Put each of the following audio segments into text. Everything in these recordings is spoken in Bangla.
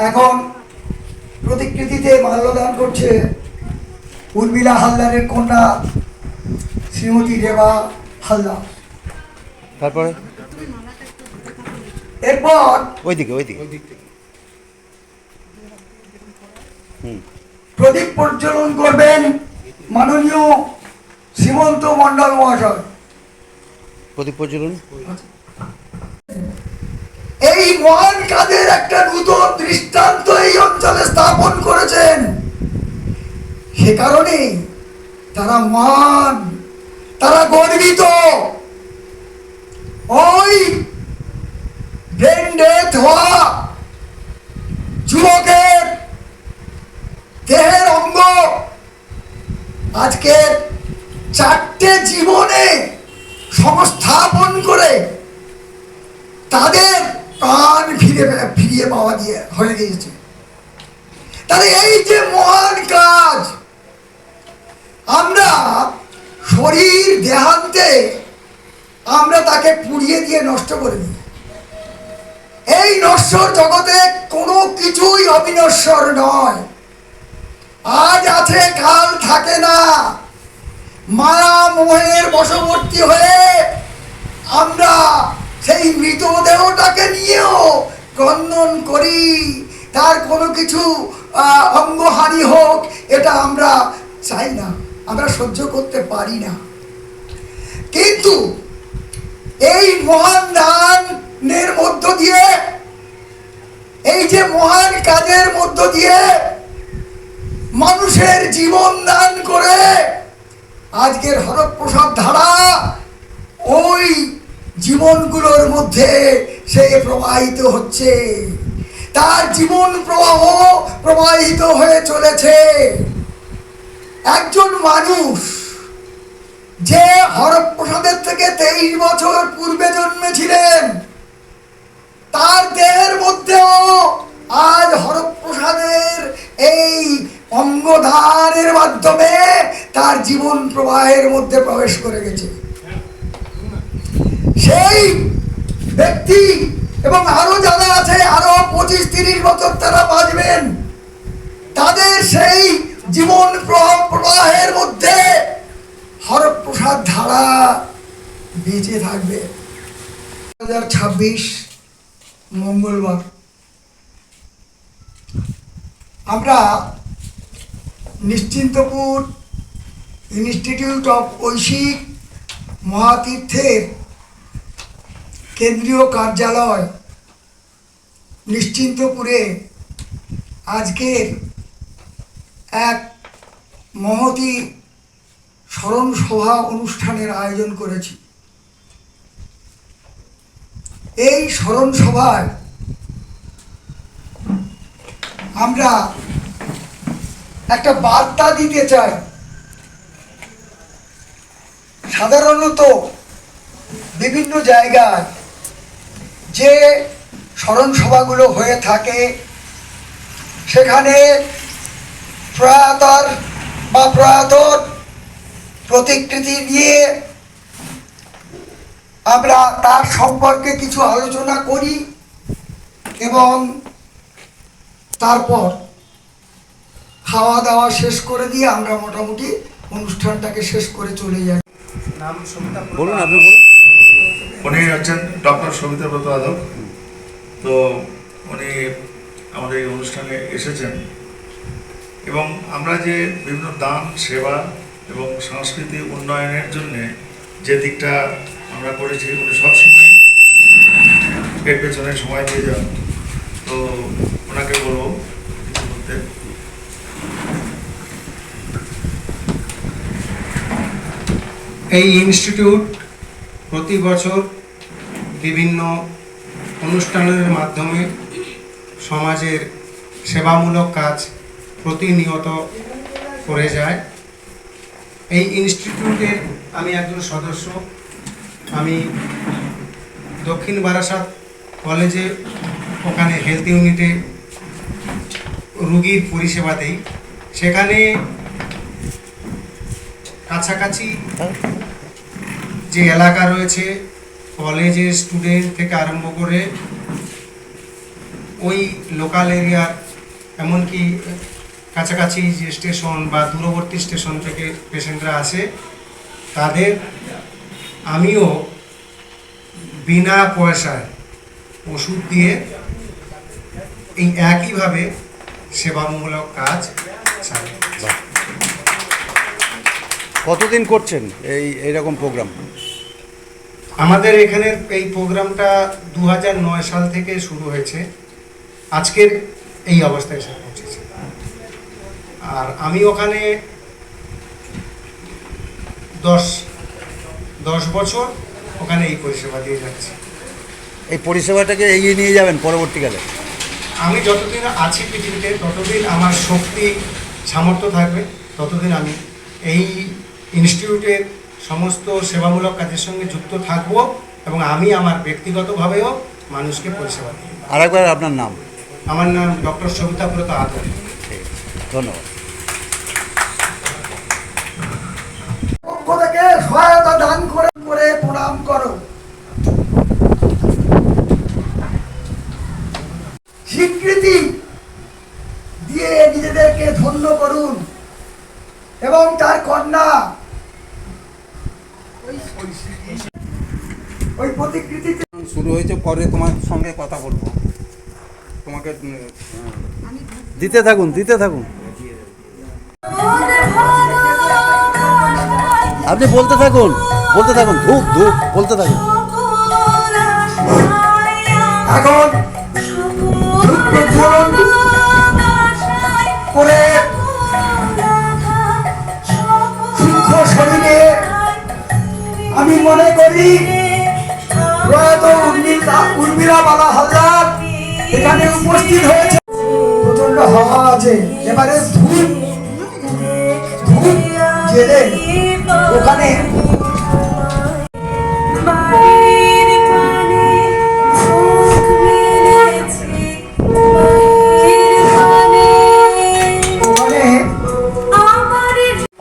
এখন প্রতিকৃতিতে মাল্যদান করছে উর্মিলা হালদারের কন্যা শ্রীমতী রেবা হালদার। তারপরে এরপর ওইদিকে প্রদীপ প্রজ্বলন করবেন মাননীয় শ্রীমন্ত মণ্ডল মহাশয়। প্রদীপ প্রজ্বলন। এই মহান কাজের একটা নূতন দৃষ্টান্ত এই অঞ্চলে স্থাপন করেছেন, সে কারণে তারা মহান, তারা গর্বিত। ওই ব্রেন ডেথ হওয়া যুবকের দেহের অঙ্গ আজকে 4টে জীবনে সংস্থাপন করে তাদের প্রাণ ফিরিয়ে পাওয়া হয়ে গিয়েছে। তাহলে এই যে মহান কাজ, আমরা শরীর দেহান্তে আমরা তাকে পুড়িয়ে দিয়ে নষ্ট করে দিই। এই নশ্বর জগতে কোনো কিছুই অবিনশ্বর নয়, আজ আছে কাল থাকে না। মায়া মোহের বশবর্তী হয়ে আমরা সেই মৃতদেহটাকে নিয়েও ক্রন্দন করি, তার কোনো কিছু অঙ্গহানি হোক, এটা আমরা চাই না, আমরা সহ্য করতে পারি না। কিন্তু এই মহান দানের মধ্য দিয়ে, এই যে মহান কাজের মধ্য দিয়ে মানুষের জীবন দান করে আজকের হরপ্রসাদ ধারা ওই জীবনগুলোর মধ্যে সে প্রবাহিত হচ্ছে, তার জীবন প্রবাহ প্রবাহিত হয়ে চলেছে। একজন মানুষ যে হরপ্রসাদের থেকে 23 বছর পূর্বে জন্মেছিলেন, তার দেহের মধ্যেও আজ হরপ্রসাদের এই অঙ্গদানের মাধ্যমে তার জীবন প্রবাহের মধ্যে প্রবেশ করে গেছে। সেই ব্যক্তি এবং আরো যারা আছে, আরো 25-30 বছর তারা বাঁচবেন, তাদের সেই জীবন প্রবাহের মধ্যে হরপ্রসাদ ধারা বেঁচে থাকবে। 2026 মঙ্গলবার আমরা নিশ্চিন্তপুর ইনস্টিটিউট অফ ঐশিক মহাতীর্থের কেন্দ্রীয় কার্যালয় নিশ্চিন্তপুরে আজকের এক মহতী স্মরণ সভা অনুষ্ঠানের আয়োজন করেছি। এই স্মরণ সভায় আমরা একটা বার্তা দিতে চাই। সাধারণত বিভিন্ন জায়গায় যে স্মরণ সভাগুলো হয়ে থাকে, সেখানে প্রয়াতার বা প্রয়াতর প্রতিকৃতি নিয়ে আমরা তার সম্পর্কে কিছু আলোচনা করি এবং তারপর খাওয়া দাওয়া শেষ করে দিয়ে আমরা মোটামুটি অনুষ্ঠানটাকে শেষ করে চলে যাই। বলুন, আপনি বলুন। উনি হচ্ছেন ডক্টর সবিতাব্রত আদক। তো উনি আমাদের এই অনুষ্ঠানে এসেছেন এবং আমরা যে বিভিন্ন দান, সেবা এবং সংস্কৃতি উন্নয়নের জন্য যে দিকটা আমরা করেছি, উনি সবসময় এর পেছনে সময় দিয়ে যান। তো ওনাকে বলবো কিছু বলতে। এই ইনস্টিটিউট প্রতি বছর বিভিন্ন অনুষ্ঠানের মাধ্যমে সমাজের সেবামূলক কাজ প্রতিনিয়ত করে যায়। এই ইনস্টিটিউটের আমি একজন সদস্য। আমি দক্ষিণ বারাসাত কলেজে ওখানে হেলথ ইউনিটে রুগীর পরিষেবা দেই। সেখানে কাছাকাছি যে এলাকা রয়েছে, কলেজের স্টুডেন্ট থেকে আরম্ভ করে ওই লোকাল এরিয়ার এমনকি কাছাকাছি যে স্টেশন বা দূরবর্তী স্টেশন থেকে পেশেন্টরা আসে, তাদের আমিও বিনা পয়সায় ওষুধ দিয়ে এই একইভাবে সেবামূলক কাজ চালাই। কতদিন করছেন এইরকম প্রোগ্রাম? আমাদের এখানের এই প্রোগ্রামটা 2009 সাল থেকে শুরু হয়েছে, আজকের এই অবস্থায় এসে পৌঁছেছে। আর আমি ওখানে 10 বছর ওখানে এই পরিষেবা দিয়ে যাচ্ছি। এই পরিষেবাটাকে এগিয়ে নিয়ে যাবেন পরবর্তীকালে? আমি যতদিন আছি পৃথিবীতে ততদিন আমার শক্তি সামর্থ্য থাকবে, ততদিন আমি এই ইনস্টিটিউটের সমস্ত সেবামূলক কাজের সঙ্গে যুক্ত থাকব এবং আমি আমার ব্যক্তিগতভাবেও মানুষকে পরিষেবা দিই। আরেকবার আপনার নাম? আমার নাম ডক্টর সবিতাব্রত আদর। ধন্যবাদ। পক্ষ থেকে সহায়তা দান করে করে প্রণাম করো। স্বীকৃতি দিয়ে নিজেদেরকে ধন্য করুন এবং তার কন্যা ওই প্রতিকৃতিতে শুরু হয়েছে, পরে তোমার সঙ্গে কথা বলবো। তোমাকে দিতে থাকুন, দিতে থাকুন, আপনি বলতে থাকুন, বলতে থাকুন, ধূপ ধূপ বলতে থাকুন। এখন ধূপ প্রজ্বলন করে সূক্ষ্ম শরীরে আমি মনে করি প্রয়াত উর্মিলা বালা হালদার এখানে উপস্থিত হয়েছে। প্রচন্ড হাওয়া আছে, এবারে ধূপ জেলে ওখানে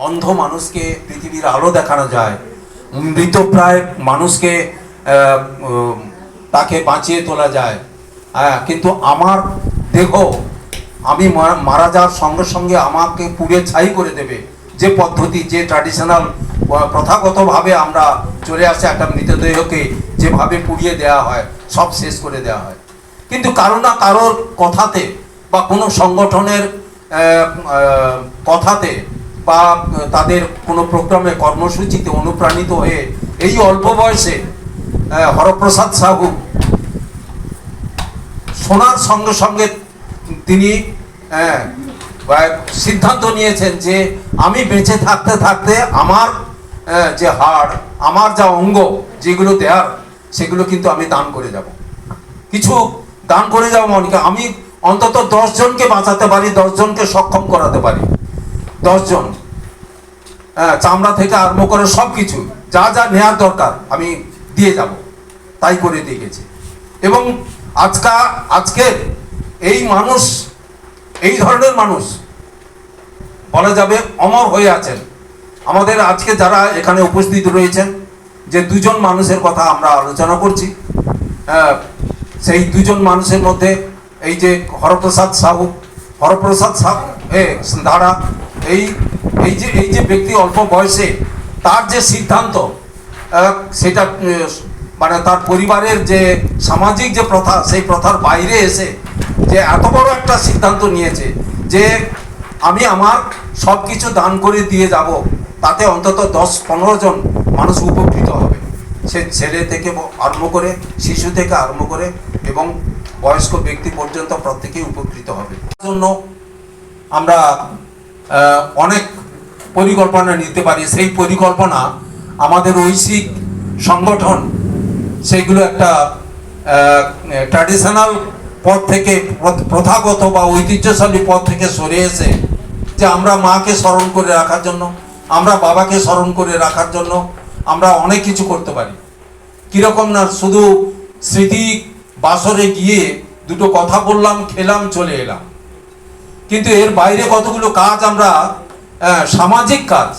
অন্ধ মানুষকে পৃথিবীর আলো দেখানো যায়, মৃতপ্রায় মানুষকে তাকে বাঁচিয়ে তোলা যায়, কিন্তু আমার দেহ আমি মারা যাওয়ার সঙ্গে সঙ্গে আমাকে পুড়ে ছাই করে দেবে যে পদ্ধতি, যে ট্র্যাডিশনাল প্রথাগতভাবে আমরা চলে আসে একটা মৃতদেহকে যেভাবে পুড়িয়ে দেওয়া হয়, সব শেষ করে দেওয়া হয়। কিন্তু কারো না কারোর কথাতে বা কোনো সংগঠনের কথাতে বা তাদের কোনো প্রোগ্রামে কর্মসূচিতে অনুপ্রাণিত হয়ে এই অল্প বয়সে হরপ্রসাদ সাহু শোনার সঙ্গে সঙ্গে তিনি সিদ্ধান্ত নিয়েছেন যে আমি বেঁচে থাকতে থাকতে আমার যে হাড়, আমার যা অঙ্গ যেগুলো দেয়ার সেগুলো কিন্তু আমি দান করে যাব, কিছু দান করে যাব। মনিকা আমি অন্তত 10 জনকে বাঁচাতে পারি, 10 জনকে সক্ষম করাতে পারি, 10 জন, চামড়া থেকে আরম্ভ করে সব কিছু যা যা নেওয়ার দরকার আমি দিয়ে যাব, তাই করে দিয়ে গেছি। এবং আজকের এই মানুষ, এই ধরনের মানুষ বলা যাবে অমর হয়ে আছেন। আমাদের আজকে যারা এখানে উপস্থিত রয়েছেন, যে 2 জন মানুষের কথা আমরা আলোচনা করছি, সেই 2 জন মানুষের মধ্যে এই যে হরপ্রসাদ সাহু ধারা, এই যে ব্যক্তি অল্প বয়সে তার যে সিদ্ধান্ত, সেটা মানে তার পরিবারের যে সামাজিক যে প্রথা, সেই প্রথার বাইরে এসে যে এত বড় একটা সিদ্ধান্ত নিয়েছে যে আমি আমার সব কিছু দান করে দিয়ে যাব, তাতে অন্তত 10-15 জন মানুষ উপকৃত হবে। সে ছেলে থেকে আরম্ভ করে, শিশু থেকে আরম্ভ করে এবং বয়স্ক ব্যক্তি পর্যন্ত প্রত্যেকেই উপকৃত হবে। জন্য আমরা অনেক পরিকল্পনা নিতে পারি। সেই পরিকল্পনা আমাদের ঐশিক সংগঠন সেইগুলো একটা ট্র্যাডিশনাল পথ থেকে, প্রথাগত বা ঐতিহ্যশালী পথ থেকে সরে এসে যে আমরা মাকে স্মরণ করে রাখার জন্য, আমরা বাবাকে স্মরণ করে রাখার জন্য আমরা অনেক কিছু করতে পারি। কীরকম না, শুধু স্মৃতি বাসরে গিয়ে 2টো কথা বললাম, খেলাম, চলে এলাম, কিন্তু এর বাইরে কতগুলো কাজ আমরা, সামাজিক কাজ,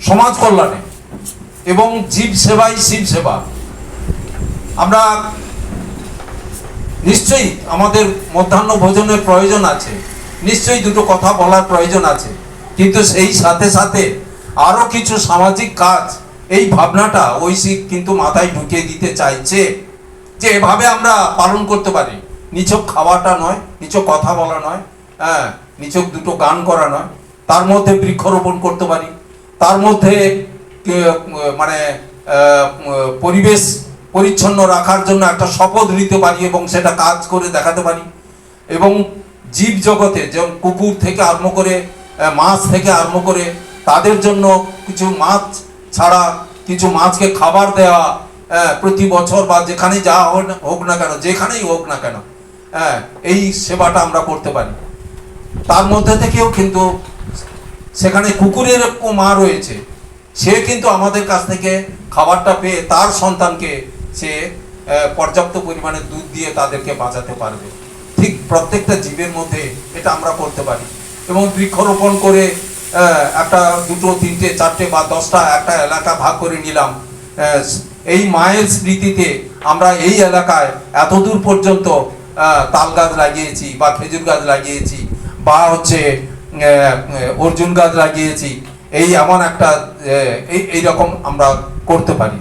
সমাজ কল্যাণে এবং জীব সেবাই শিব সেবা, আমরা নিশ্চয়ই আমাদের মধ্যাহ্ন ভোজনের প্রয়োজন আছে, নিশ্চয়ই দুটো কথা বলার প্রয়োজন আছে, কিন্তু সেই সাথে সাথে আরো কিছু সামাজিক কাজ, এই ভাবনাটা ঐশিক কিন্তু মাথায় ঢুকিয়ে দিতে চাইছে যে এভাবে আমরা পালন করতে পারি। নিছক খাওয়াটা নয়, নিছক কথা বলা নয়, হ্যাঁ, নিছক দুটো গান করা নয়, তার মধ্যে বৃক্ষরোপণ করতে পারি, তার মধ্যে মানে পরিবেশ পরিচ্ছন্ন রাখার জন্য একটা শপথ নিতে পারি এবং সেটা কাজ করে দেখাতে পারি। এবং জীব জগতে যেমন কুকুর থেকে আরম্ভ করে মাছ থেকে আরম্ভ করে তাদের জন্য কিছু মাছ ছাড়া কিছু মাছকে খাবার দেওয়া, প্রতি বছর বা যেখানে যা হোক না কেন, যেখানেই হোক না কেন, এই সেবাটা আমরা করতে পারি। তার মধ্যে থেকেও কিন্তু সেখানে কুকুরের মা রয়েছে, সে কিন্তু আমাদের কাছ থেকে খাবারটা পেয়ে তার সন্তানকে সে পর্যাপ্ত পরিমাণে দুধ দিয়ে তাদেরকে বাঁচাতে পারবে। ঠিক প্রত্যেকটা জীবের মধ্যে এটা আমরা করতে পারি। এবং বৃক্ষরোপণ করে একটা দুটো তিনটে চারটে বা 10টা একটা এলাকা ভাগ করে নিলাম, এই মায়ের স্মৃতিতে আমরা এই এলাকায় এতদূর পর্যন্ত তাল গাছ লাগিয়েছি বা খেজুর গাছ লাগিয়েছি বা হচ্ছে অর্জুন গাছ লাগিয়েছি, এই এমন একটা এইরকম আমরা করতে পারি।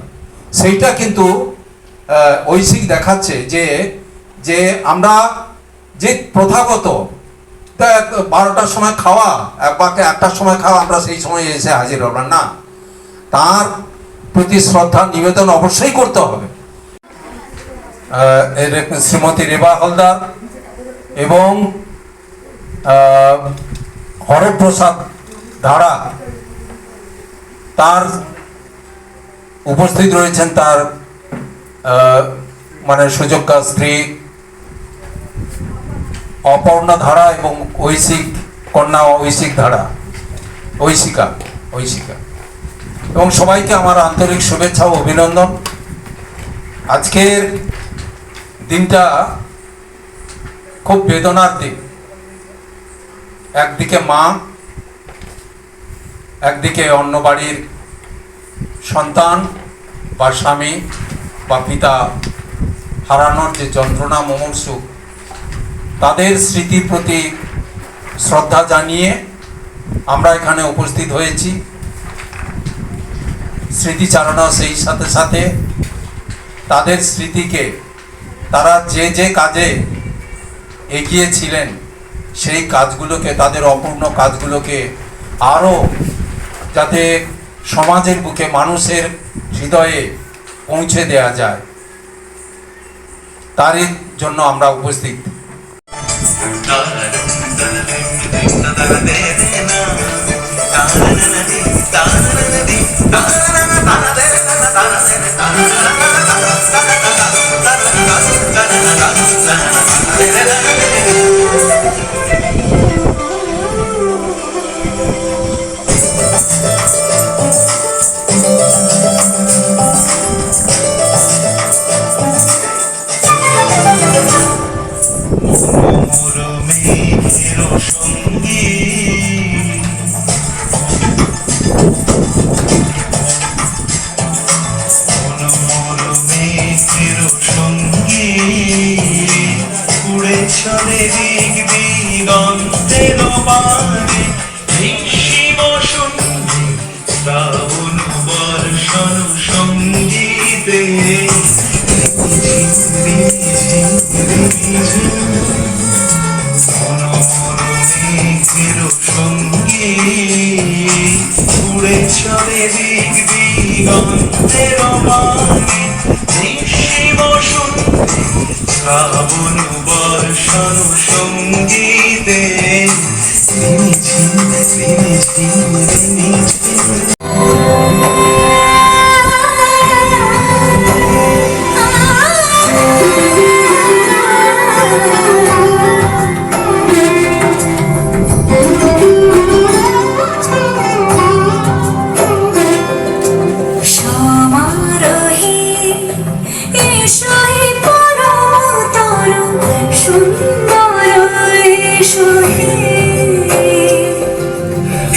সেইটা কিন্তু ঐশিক দেখাচ্ছে যে যে আমরা যে প্রথাগত 12টার সময় খাওয়া বা 1টার সময় খাওয়া, আমরা সেই সময় এসে হাজির হলাম না, তার প্রতি শ্রদ্ধা নিবেদন অবশ্যই করতে হবে। শ্রীমতী রেবা হালদার এবং হরপ্রসাদ ধারা তার উপস্থিত রয়েছেন, তার মানে সুযোগ্যা স্ত্রী অপর্ণা ধারা এবং ঐশিক কন্যা ঐশিক ধারা, ঐশিকা এবং সবাইকে আমার আন্তরিক শুভেচ্ছা ও অভিনন্দন। আজকের দিনটা খুব বেদনার দিন। একদিকে মা, একদিকে অন্য বাড়ির সন্তান বা স্বামী বা পিতা হারানোর যে যন্ত্রণা মুমূর্ষু, তাদের স্মৃতির প্রতি শ্রদ্ধা জানিয়ে আমরা এখানে উপস্থিত হয়েছি। স্মৃতিচারণা, সেই সাথে সাথে তাদের স্মৃতিকে, তারা যে যে কাজে এগিয়েছিলেন সেই কাজগুলোকে, তাদের অপূর্ণ কাজগুলোকে আরও যাতে সমাজের বুকে মানুষের হৃদয়ে পৌঁছে দেয়া যায়, তারই জন্য আমরা উপস্থিত।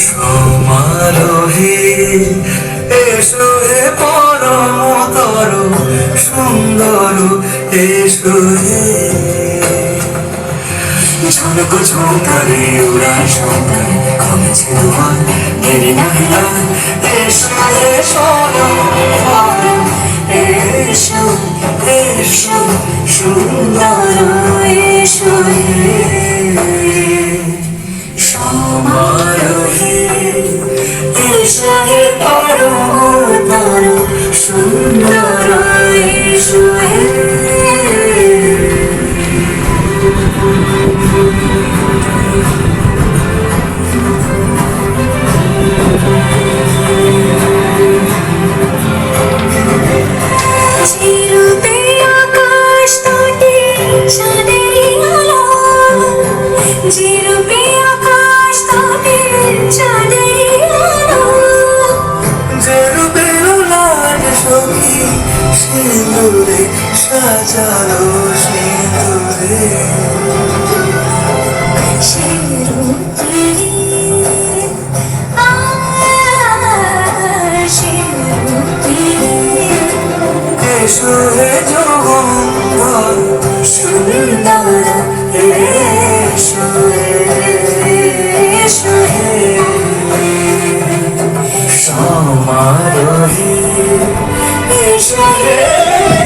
সমারোহে এসো হে পর পরমতর সুন্দর এসো হে ঝলক ঝঙ্কারে উড়ায় শঙ্কায় কমেছে তোমার দেরি না হেলার এসো এসো এসো এসো সুন্দর এসো হে সমারোহে এসো হে পরমতর সুন্দর এসো হে চিরুতে আকাশ তটে চাঁদেরই আলো চিরুতে আকাশ তটে চাঁদেরই আলো যেরূপে লাল সখী সিঁদুরে সাজালো সিঁদুরে এসো হে জগন্ধর সুন্দর এসো এসো হে সমারোহে এসো হে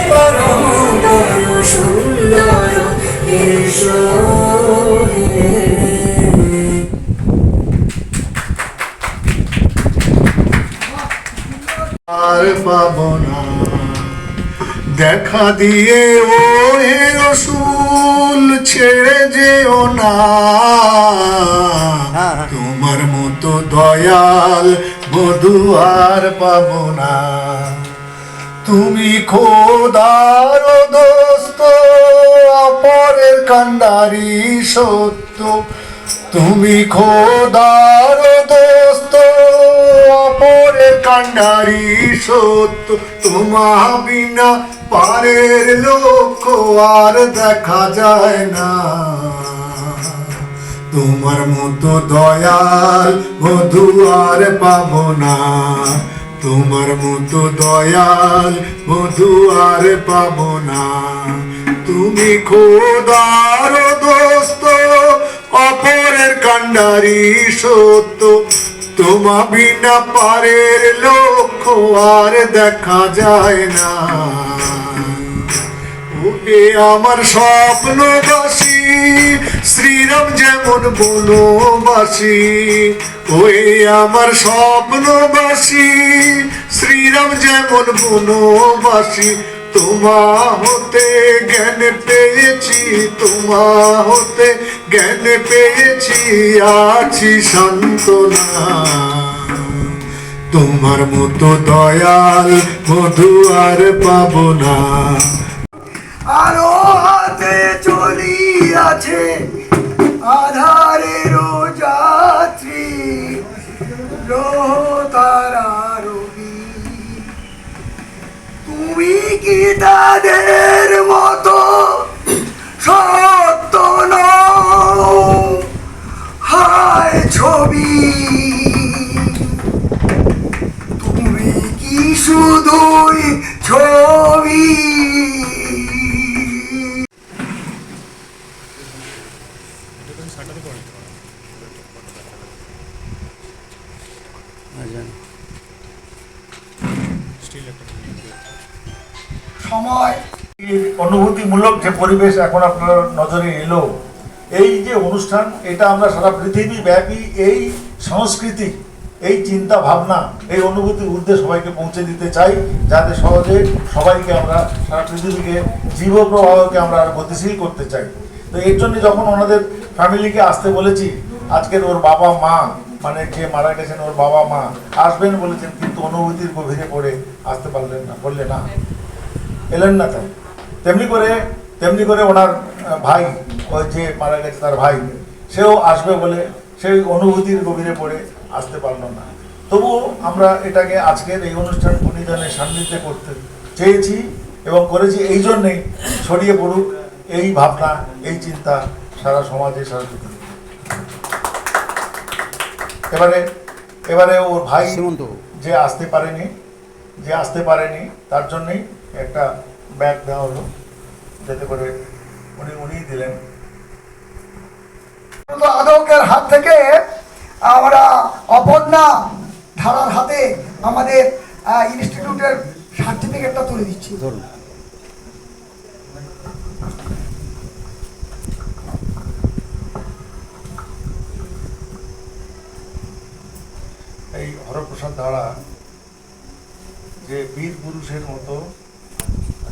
পরমতর সুন্দর এসো হে আর পাবো না দেখা দিয়ে ও হে রসুল ছেড়ে যেও না তোমার মতো দয়াল বধু আর পাবো না তুমি খোদার দোস্ত অপরের কান্ডারি সত্য তুমি খোদার দোস্ত অপরের কান্ডারি সত্য তোমা বিনা পারের লোক আর দেখা যায় না তোমার মতো দয়াল বধু আর পাবো না তোমার মতো দয়াল বধু আর পাবো না তুমি খোদার দোস্ত অপরের কান্ডারি সত্য তোমা বিনা পারের লক্ষ্য আর দেখা যায় না ওহে আমার স্বপ্নবাসী শ্রীরাম যেমন বনবাসী ওহে আমার স্বপ্নবাসী শ্রীরাম যেমন বনবাসী তোমা হতে জ্ঞান পেয়েছি তোমা হতে জ্ঞান পেয়েছি আছি সান্ত্বনা তোমার মতো দয়াল বধু আর পাবো না আরো হাতে চলিয়াছে আধারের যাত্রী গ্রহ তারা রবি তুমি কি তাদের মতো সত্য নও হায় ছবি তুমি কি শুধুই ছবি সময় অনুভূতিমূলক যে পরিবেশ এখন আপনার নজরে এলো এই যে অনুষ্ঠান এটা আমরা সারা পৃথিবী ব্যাপী এই সংস্কৃতি এই চিন্তা ভাবনা এই অনুভূতির ঊর্ধ্বে সবাইকে পৌঁছে দিতে চাই যাতে সহজে সবাইকে আমরা সারা পৃথিবীকে জীব প্রবাহকে আমরা গতিশীল করতে চাই তো এর জন্য যখন ওনাদের ফ্যামিলিকে আসতে বলেছি আজকের ওর বাবা মা মানে যে মারা গেছেন ওর বাবা মা আসবেন বলেছেন কিন্তু অনুভূতির গভীরে পড়ে আসতে পারলেন না বললে না এলেন না তাই তেমনি করে ওনার ভাই ওই যে মারা গেছে তার ভাই সেও আসবে বলে সেই অনুভূতির গভীরে পড়ে আসতে পারলো না তবুও আমরা এটাকে আজকের এই অনুষ্ঠান গুণীজনের সান্নিধ্যে করতে চেয়েছি এবং করেছি এই জন্যেই ছড়িয়ে পড়ুক এই ভাবনা এই চিন্তা সারা সমাজে সারা পৃথিবীতে। এবারে ওর ভাই যে আসতে পারেনি যে আসতে পারেনি তার জন্যই একটা ব্যাগ দেওয়া হলো, যাতে করে উনিই দিলেন। আদকের হাত থেকে আমরা অপর্ণা ধারার হাতে আমাদের ইনস্টিটিউটের সার্টিফিকেটটা তুলে দিচ্ছি। ধরুন। এই হরপ্রসাদ ধারা যে বীর পুরুষের মতো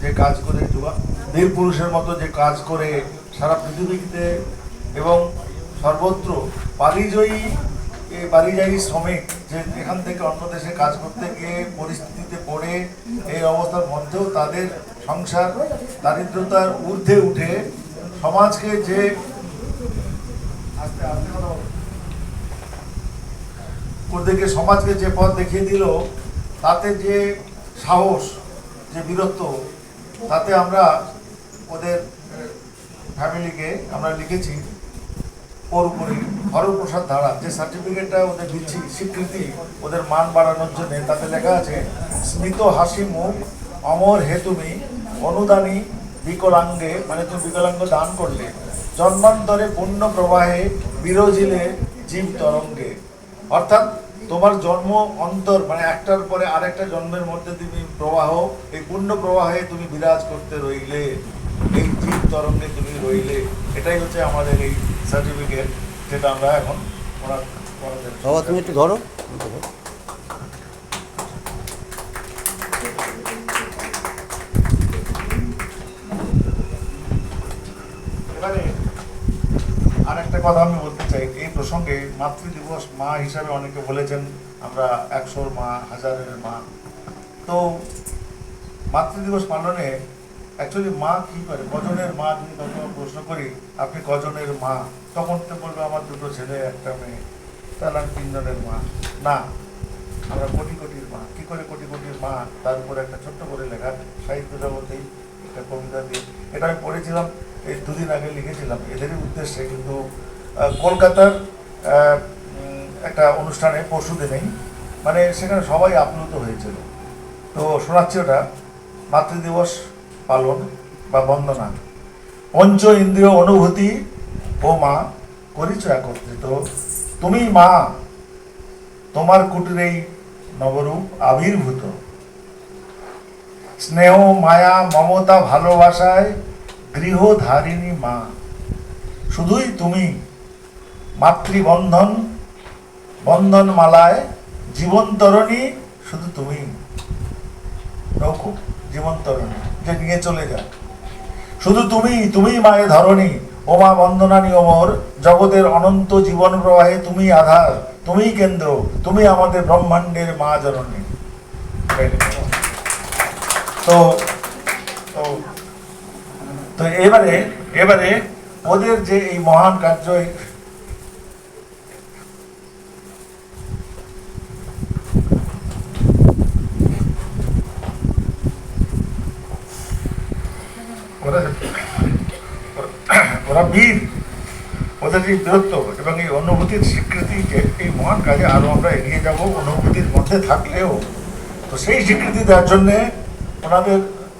যে কাজ করে, বীর পুরুষের মতো যে কাজ করে সারা পৃথিবীতে এবং সর্বত্র পারিযায়ী শ্রমিক, যে এখান থেকে অন্য দেশে কাজ করতে গিয়ে পরিস্থিতিতে পড়ে এই অবস্থার মধ্যেও তাদের সংসার দারিদ্রতার ঊর্ধ্বে উঠে সমাজকে যে ওদেরকে সমাজকে যে পথ দেখিয়ে দিল, তাতে যে সাহস, যে বীরত্ব, তাতে আমরা ওদের ফ্যামিলিকে আমরা লিখেছি ওর উপরে হরপ্রসাদ ধারা যে সার্টিফিকেটটা ওদের দিচ্ছি, স্বীকৃতি ওদের মান বাড়ানোর জন্য, তাতে লেখা আছে স্মিত হাসি মুখ অমর হে তুমি অনুদানী বিকলাঙ্গে, মানে তুমি বিকলাঙ্গ দান করলে, জন্মান্তরে পুণ্য প্রবাহে বিরোজিলে জীব তরঙ্গে। অর্থাৎ তোমার জন্ম অন্তর, মানে একটার পরে আরেকটা জন্মের মধ্যে তুমি প্রবাহ, এই পুণ্য প্রবাহে তুমি বিরাজ করতে রইলে, এই জীব তরঙ্গে তুমি রইলে। এটাই হচ্ছে আমাদের এই সার্টিফিকেট, যেটা আমরা এখন বাবা তুমি একটু ধরো। এবারে আর একটা কথা আমি বলতে চাই এই প্রসঙ্গে, মাতৃ দিবস মা হিসাবে অনেকে বলেছেন আমরা 100-র মা, 1000-এর মা। তো মাতৃ দিবস পালনে অ্যাকচুয়ালি মা কি করে, কজনের মা, যদি কখনো প্রশ্ন করি আপনি কজনের মা, তখন তো বলবে আমার 2টো ছেলে 1টা মেয়ে, তাহলে আমি 3 জনের মা। না, আমরা কোটি কোটির মা। কি করে কোটি কোটির মা, তার উপরে একটা ছোট্ট করে লেখা সাহিত্য জগতেই একটা কবিতা দিয়ে, এটা আমি পড়েছিলাম এই 2 দিন আগে, লিখেছিলাম এদেরই উদ্দেশ্যে। কিন্তু কলকাতার একটা অনুষ্ঠানে পরশু দিনেই, মানে সেখানে সবাই আপ্লুত হয়েছিল। তো শোনাচ্ছি ওটা, মাতৃদিবস পালন বা বন্দনা। পঞ্চ ইন্দ্রিয় অনুভূতি ও মা করিছ একত্রিত, তুমি মা তোমার কুটিরেই নবরূপ আবির্ভূত, স্নেহ মায়া মমতা ভালোবাসায় গৃহধারিণী মা, শুধুই তুমি মাতৃবন্ধন বন্ধন মালায় জীবনতরণী, শুধু তুমি নৌকো জীবনতরণী যে নিয়ে চলে যায়, শুধু তুমি মায়ের ধরণী, ও মা বন্দনানী ওমর, জগতের অনন্ত জীবন প্রবাহে তুমি আধার, তুমি কেন্দ্র, তুমি আমাদের ব্রহ্মাণ্ডের মা জননী। তো তো এবারে ওদের যে এই মহান কার্য, ওরা বীর, ওদের এই বীরত্ব এবং এই অনুভূতির স্বীকৃতি, যে এই মহান কাজে আরো আমরা এগিয়ে যাব অনুভূতির মধ্যে থাকলেও। তো সেই স্বীকৃতি দেওয়ার জন্যে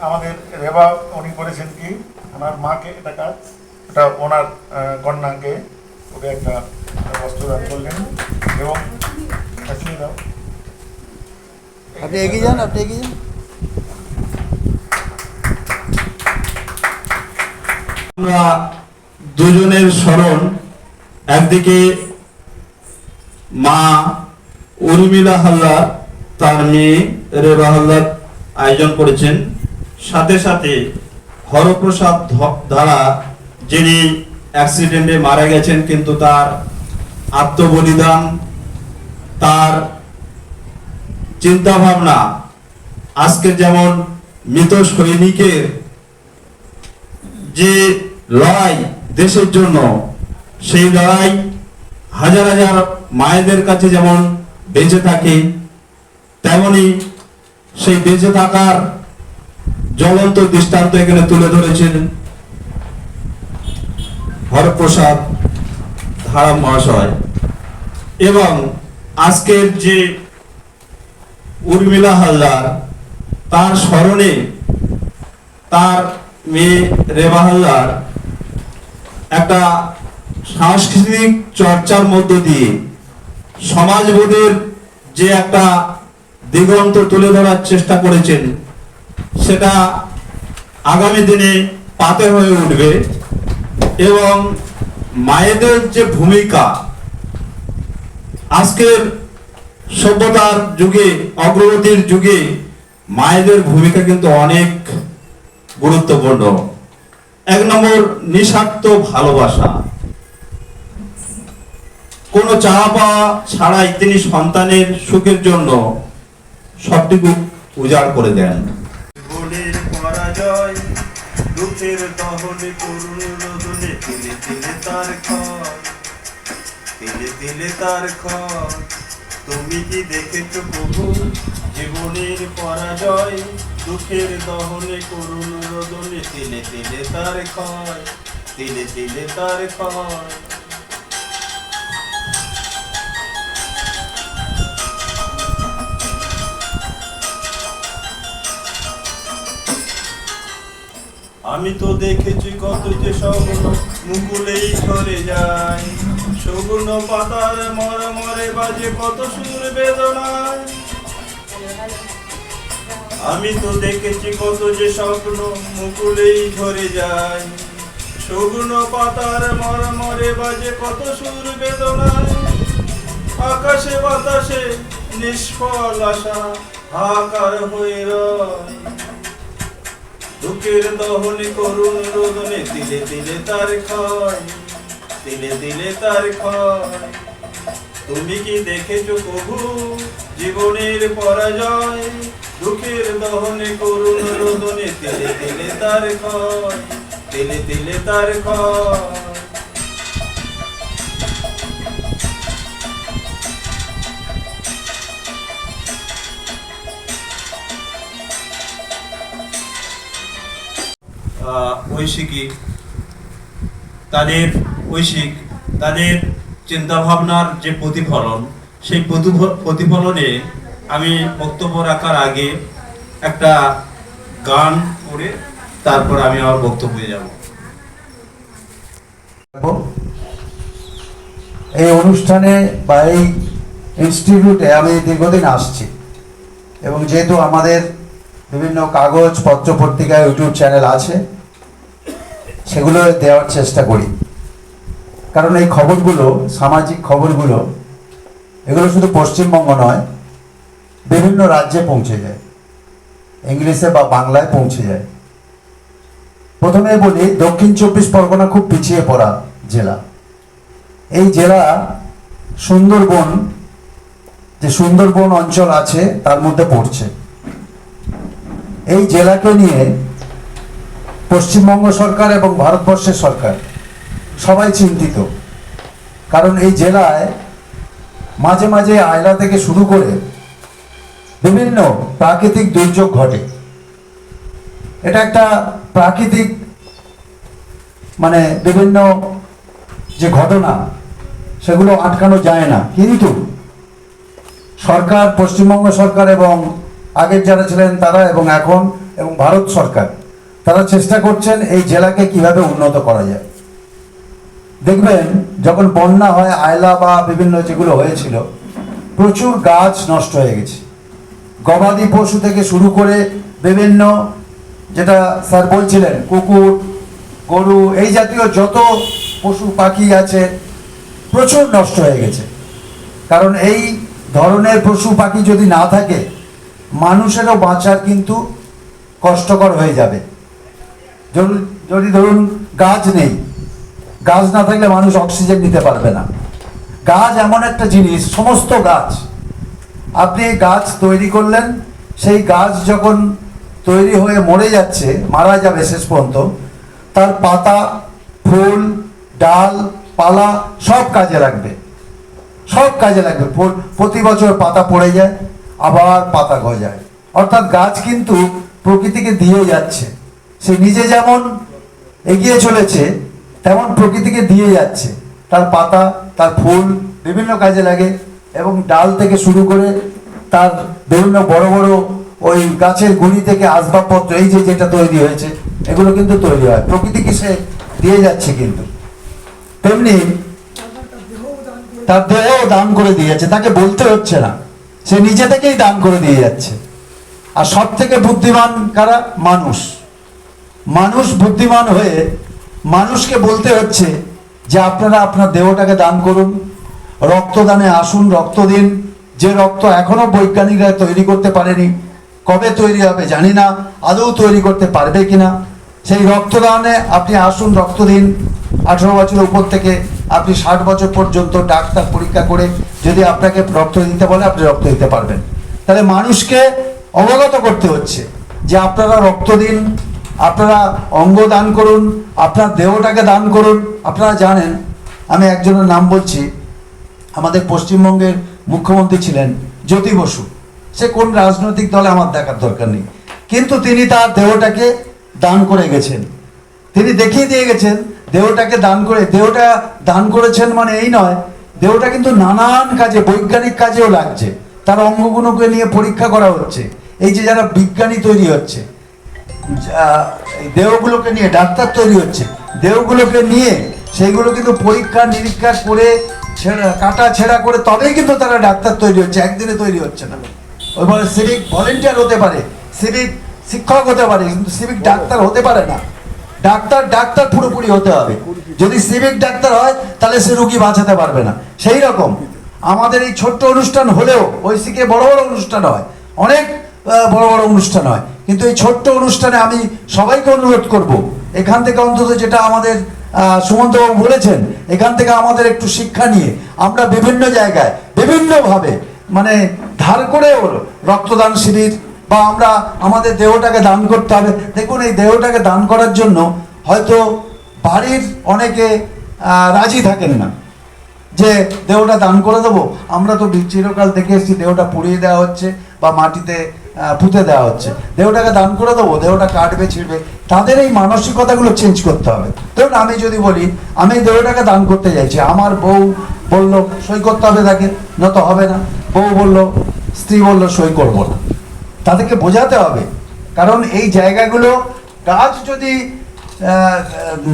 আমাদের রেবা উনি করেছেন কি, ওনার মাকে এটা কাজ, এটা ওনার কন্যাকে ওকে একটা বস্ত্র দান করলেন। এবং আপনি এগিয়ে যান, আপনি এগিয়ে যান। আমরা দুজনের স্মরণ, একদিকে মা উর্মিলা হালদার তার মেয়ে রেবা হালদার আয়োজন করেছেন, সাথে সাথে হরপ্রসাদ ধারা যিনি অ্যাক্সিডেন্টে মারা গেছেন, কিন্তু তার আত্মবলিদান, তার চিন্তা ভাবনা, আজকে যেমন মৃত সৈনিকের যে লড়াই দেশের জন্য, সেই লড়াই হাজার হাজার মায়েদের কাছে যেমন বেঁচে থাকে, তেমনি সেই বেঁচে থাকার জ্বলন্ত দৃষ্টান্ত এখানে তুলে ধরেছেন হরপ্রসাদ ধারা মহাশয়। এবং আজকের যে উর্মিলা হালদার তার স্মরণে তার মেয়ে রেবা হালদার একটা সাংস্কৃতিক চর্চার মধ্য দিয়ে সমাজবোধের যে একটা দিগন্ত তুলে ধরার চেষ্টা করেছেন, সেটা আগামী দিনে পাতে হয়ে উঠবে এবং মায়েদের যে ভূমিকা আজকের সভ্যতার যুগে, অগ্রগতির যুগে মায়েদের ভূমিকা কিন্তু অনেক গুরুত্বপূর্ণ। 1 নম্বর, নিঃস্বার্থ ভালোবাসা। কোনো চাওয়া পাওয়া ছাড়াই তিনি সন্তানের সুখের জন্য সবটুকু উজাড় করে দেন। জীবনের পরাজয় দুঃখের দহনে করুণ রোদনে তিলে তিলে তার ক্ষয়, তিলে তিলে তার ক্ষয়। তুমি কি দেখেছ প্রভু জীবনের পরাজয়, দুঃখের দহনে করুণ রোদনে তিলে তিলে তার ক্ষয়, তিলে তিলে তার ক্ষয়। আমি তো দেখেছি কত যে স্বপ্ন মুকুলেই ঝরে যায়, সগুন পাতার মরমরে বাজে কত সুর বেদনায়। আমি তো দেখেছি কত যে স্বপ্ন মুকুলেই ঝরে যায়, সগুন পাতার মরমরে বাজে কত সুর বেদনায়। আকাশে বাতাসে নিষ্ফল আশা হাহাকার হয়ে রয়, দুঃখের দহনে করুণ রোদনে তিলে তিলে তার ক্ষয়, তিলে তিলে তার ক্ষয়। তুমি কি দেখেছো প্রভু জীবনের পরাজয়, দুঃখের দহনে করুণ রোদনে তিলে তিলে তার ক্ষয়, তিলে তিলে তার ক্ষয়। ঐশিকী তাদের ঐশিক তাদের চিন্তাভাবনার যে প্রতিফলন, সেই প্রতিফলনে আমি বক্তব্য রাখার আগে একটা গান করে তারপর আমি আমার বক্তব্যে যাব। এই অনুষ্ঠানে বা এই ইনস্টিটিউটে আমি দীর্ঘদিন আসছি এবং যেহেতু আমাদের বিভিন্ন কাগজ পত্র পত্রিকায় ইউটিউব চ্যানেল আছে, সেগুলো দেওয়ার চেষ্টা করি। কারণ এই খবরগুলো, সামাজিক খবরগুলো, এগুলো শুধু পশ্চিমবঙ্গ নয়, বিভিন্ন রাজ্যে পৌঁছে যায়, ইংলিশে বা বাংলায় পৌঁছে যায়। প্রথমে বলি, দক্ষিণ 24 পরগনা খুব পিছিয়ে পড়া জেলা। এই জেলা সুন্দরবন, যে সুন্দরবন অঞ্চল আছে তার মধ্যে পড়ছে। এই জেলাকে নিয়ে পশ্চিমবঙ্গ সরকার এবং ভারতবর্ষের সরকার সবাই চিন্তিত। কারণ এই জেলায় মাঝে মাঝে আয়লা থেকে শুরু করে বিভিন্ন প্রাকৃতিক দুর্যোগ ঘটে। এটা একটা প্রাকৃতিক বিভিন্ন যে ঘটনা, সেগুলো আটকানো যায় না। কিন্তু সরকার, পশ্চিমবঙ্গ সরকার এবং আগের যারা ছিলেন তারা এবং এখন এবং ভারত সরকার, তারা চেষ্টা করছেন এই জেলাকে কিভাবে উন্নত করা যায়। দেখবেন যখন বন্যা হয়, আয়লা বা বিভিন্ন যেগুলো হয়েছিল, প্রচুর গাছ নষ্ট হয়ে গেছে। গবাদি পশু থেকে শুরু করে বিভিন্ন, যেটা স্যার বলছিলেন, কুকুর, গরু, এই জাতীয় যত পশু পাখি আছে প্রচুর নষ্ট হয়ে গেছে। কারণ এই ধরনের পশু পাখি যদি না থাকে, মানুষেরও বাঁচার কিন্তু কষ্টকর হয়ে যাবে। যদি ধরুন গাছ নেই, গাছ না থাকলে মানুষ অক্সিজেন নিতে পারবে না। গাছ এমন একটা জিনিস, সমস্ত গাছ, আপনি গাছ তৈরি করলেন, সেই গাছ যখন তৈরি হয়ে মরে যাচ্ছে, মারা যাবে শেষ পর্যন্ত, তার পাতা, ফুল, ডাল, পালা সব কাজে লাগবে, সব কাজে লাগবে। প্রতি বছর পাতা পড়ে যায়, আবার পাতা গজায়। অর্থাৎ গাছ কিন্তু প্রকৃতিকে দিয়ে যাচ্ছে। সে নিজে যেমন এগিয়ে চলেছে, তেমন প্রকৃতিকে দিয়ে যাচ্ছে। তার পাতা, তার ফুল বিভিন্ন কাজে লাগে এবং ডাল থেকে শুরু করে তার বিভিন্ন বড় বড় ওই গাছের গুঁড়ি থেকে আসবাবপত্র, এই যে যেটা তৈরি হয়েছে, এগুলো কিন্তু তৈরি হয়, প্রকৃতিকে সে দিয়ে যাচ্ছে। কিন্তু তেমনি তার দেহ দান করে দিয়ে যাচ্ছে, তাকে বলতে হচ্ছে না, সে নিজে থেকেই দান করে দিয়ে যাচ্ছে। আর সব থেকে বুদ্ধিমান কারা? মানুষ। মানুষ বুদ্ধিমান হয়ে মানুষকে বলতে হচ্ছে যে আপনারা আপনার দেহটাকে দান করুন, রক্তদানে আসুন, রক্ত দিন। যে রক্ত এখনো বৈজ্ঞানিকরা তৈরি করতে পারেনি, কবে তৈরি হবে জানি না, আদৌ তৈরি করতে পারবে কিনা, সেই রক্তদানে আপনি আসুন, রক্ত দিন। 18 বছরের উপর থেকে আপনি 60 বছর পর্যন্ত ডাক্তার পরীক্ষা করে যদি আপনাকে রক্ত দিতে বলে, আপনি রক্ত দিতে পারবেন। তাহলে মানুষকে অবগত করতে হচ্ছে যে আপনারা রক্ত দিন, আপনারা অঙ্গ দান করুন, আপনার দেহটাকে দান করুন। আপনারা জানেন, আমি একজনের নাম বলছি, আমাদের পশ্চিমবঙ্গের মুখ্যমন্ত্রী ছিলেন জ্যোতি বসু। সে কোন রাজনৈতিক দলে আমার দেখার দরকার নেই, কিন্তু তিনি তার দেহটাকে দান করে গেছেন। তিনি দেখিয়ে দিয়ে গেছেন দেহটাকে দান করে। দেহটা দান করেছেন মানে এই নয়, দেহটা কিন্তু নানান কাজে, বৈজ্ঞানিক কাজেও লাগছে। তার অঙ্গগুলোকে নিয়ে পরীক্ষা করা হচ্ছে। এই যে যারা বিজ্ঞানী তৈরি হচ্ছে, দেহগুলোকে নিয়ে ডাক্তার তৈরি হচ্ছে, দেহগুলোকে নিয়ে সেইগুলো কিন্তু পরীক্ষা নিরীক্ষা করে কাটা ছেঁড়া করে তবেই কিন্তু তারা ডাক্তার তৈরি হচ্ছে, একদিনে তৈরি হচ্ছে না। ওইভাবে সিভিক ভলেন্টিয়ার হতে পারে, সিভিক শিক্ষক হতে পারে, কিন্তু সিভিক ডাক্তার হতে পারে না। ডাক্তার পুরোপুরি হতে হবে। যদি সিভিক ডাক্তার হয় তাহলে সে রুগী বাঁচাতে পারবে না। সেই রকম আমাদের এই ছোট্ট অনুষ্ঠান হলেও ঐশীকে বড় বড় অনুষ্ঠান হয়, অনেক বড় বড় অনুষ্ঠান হয়, কিন্তু এই ছোট্ট অনুষ্ঠানে আমি সবাইকে অনুরোধ করব, এখান থেকে অন্তত যেটা আমাদের সুমন্তবাবু বলেছেন, এখান থেকে আমাদের একটু শিক্ষা নিয়ে আমরা বিভিন্ন জায়গায় বিভিন্নভাবে মানে ধার করে রক্তদান শিবির বা আমরা আমাদের দেহটাকে দান করতে হবে। দেখুন, এই দেহটাকে দান করার জন্য হয়তো বাড়ির অনেকে রাজি থাকেন না যে দেহটা দান করে দেবো। আমরা তো চিরকাল দেখে এসেছি দেহটা পুড়িয়ে দেওয়া হচ্ছে বা মাটিতে পুঁতে দেওয়া হচ্ছে। দেহটাকে দান করে দেবো, দেহটা কাটবে ছিঁড়বে। তাদের এই মানসিকতাগুলো চেঞ্জ করতে হবে। ধরুন আমি যদি বলি আমি দেহটাকে দান করতে চাইছি, আমার বউ বলল সই করতে হবে তাকে, নত হবে না। বউ বলল, স্ত্রী বলল সই করবো না। তাদেরকে বোঝাতে হবে, কারণ এই জায়গাগুলো গাছ যদি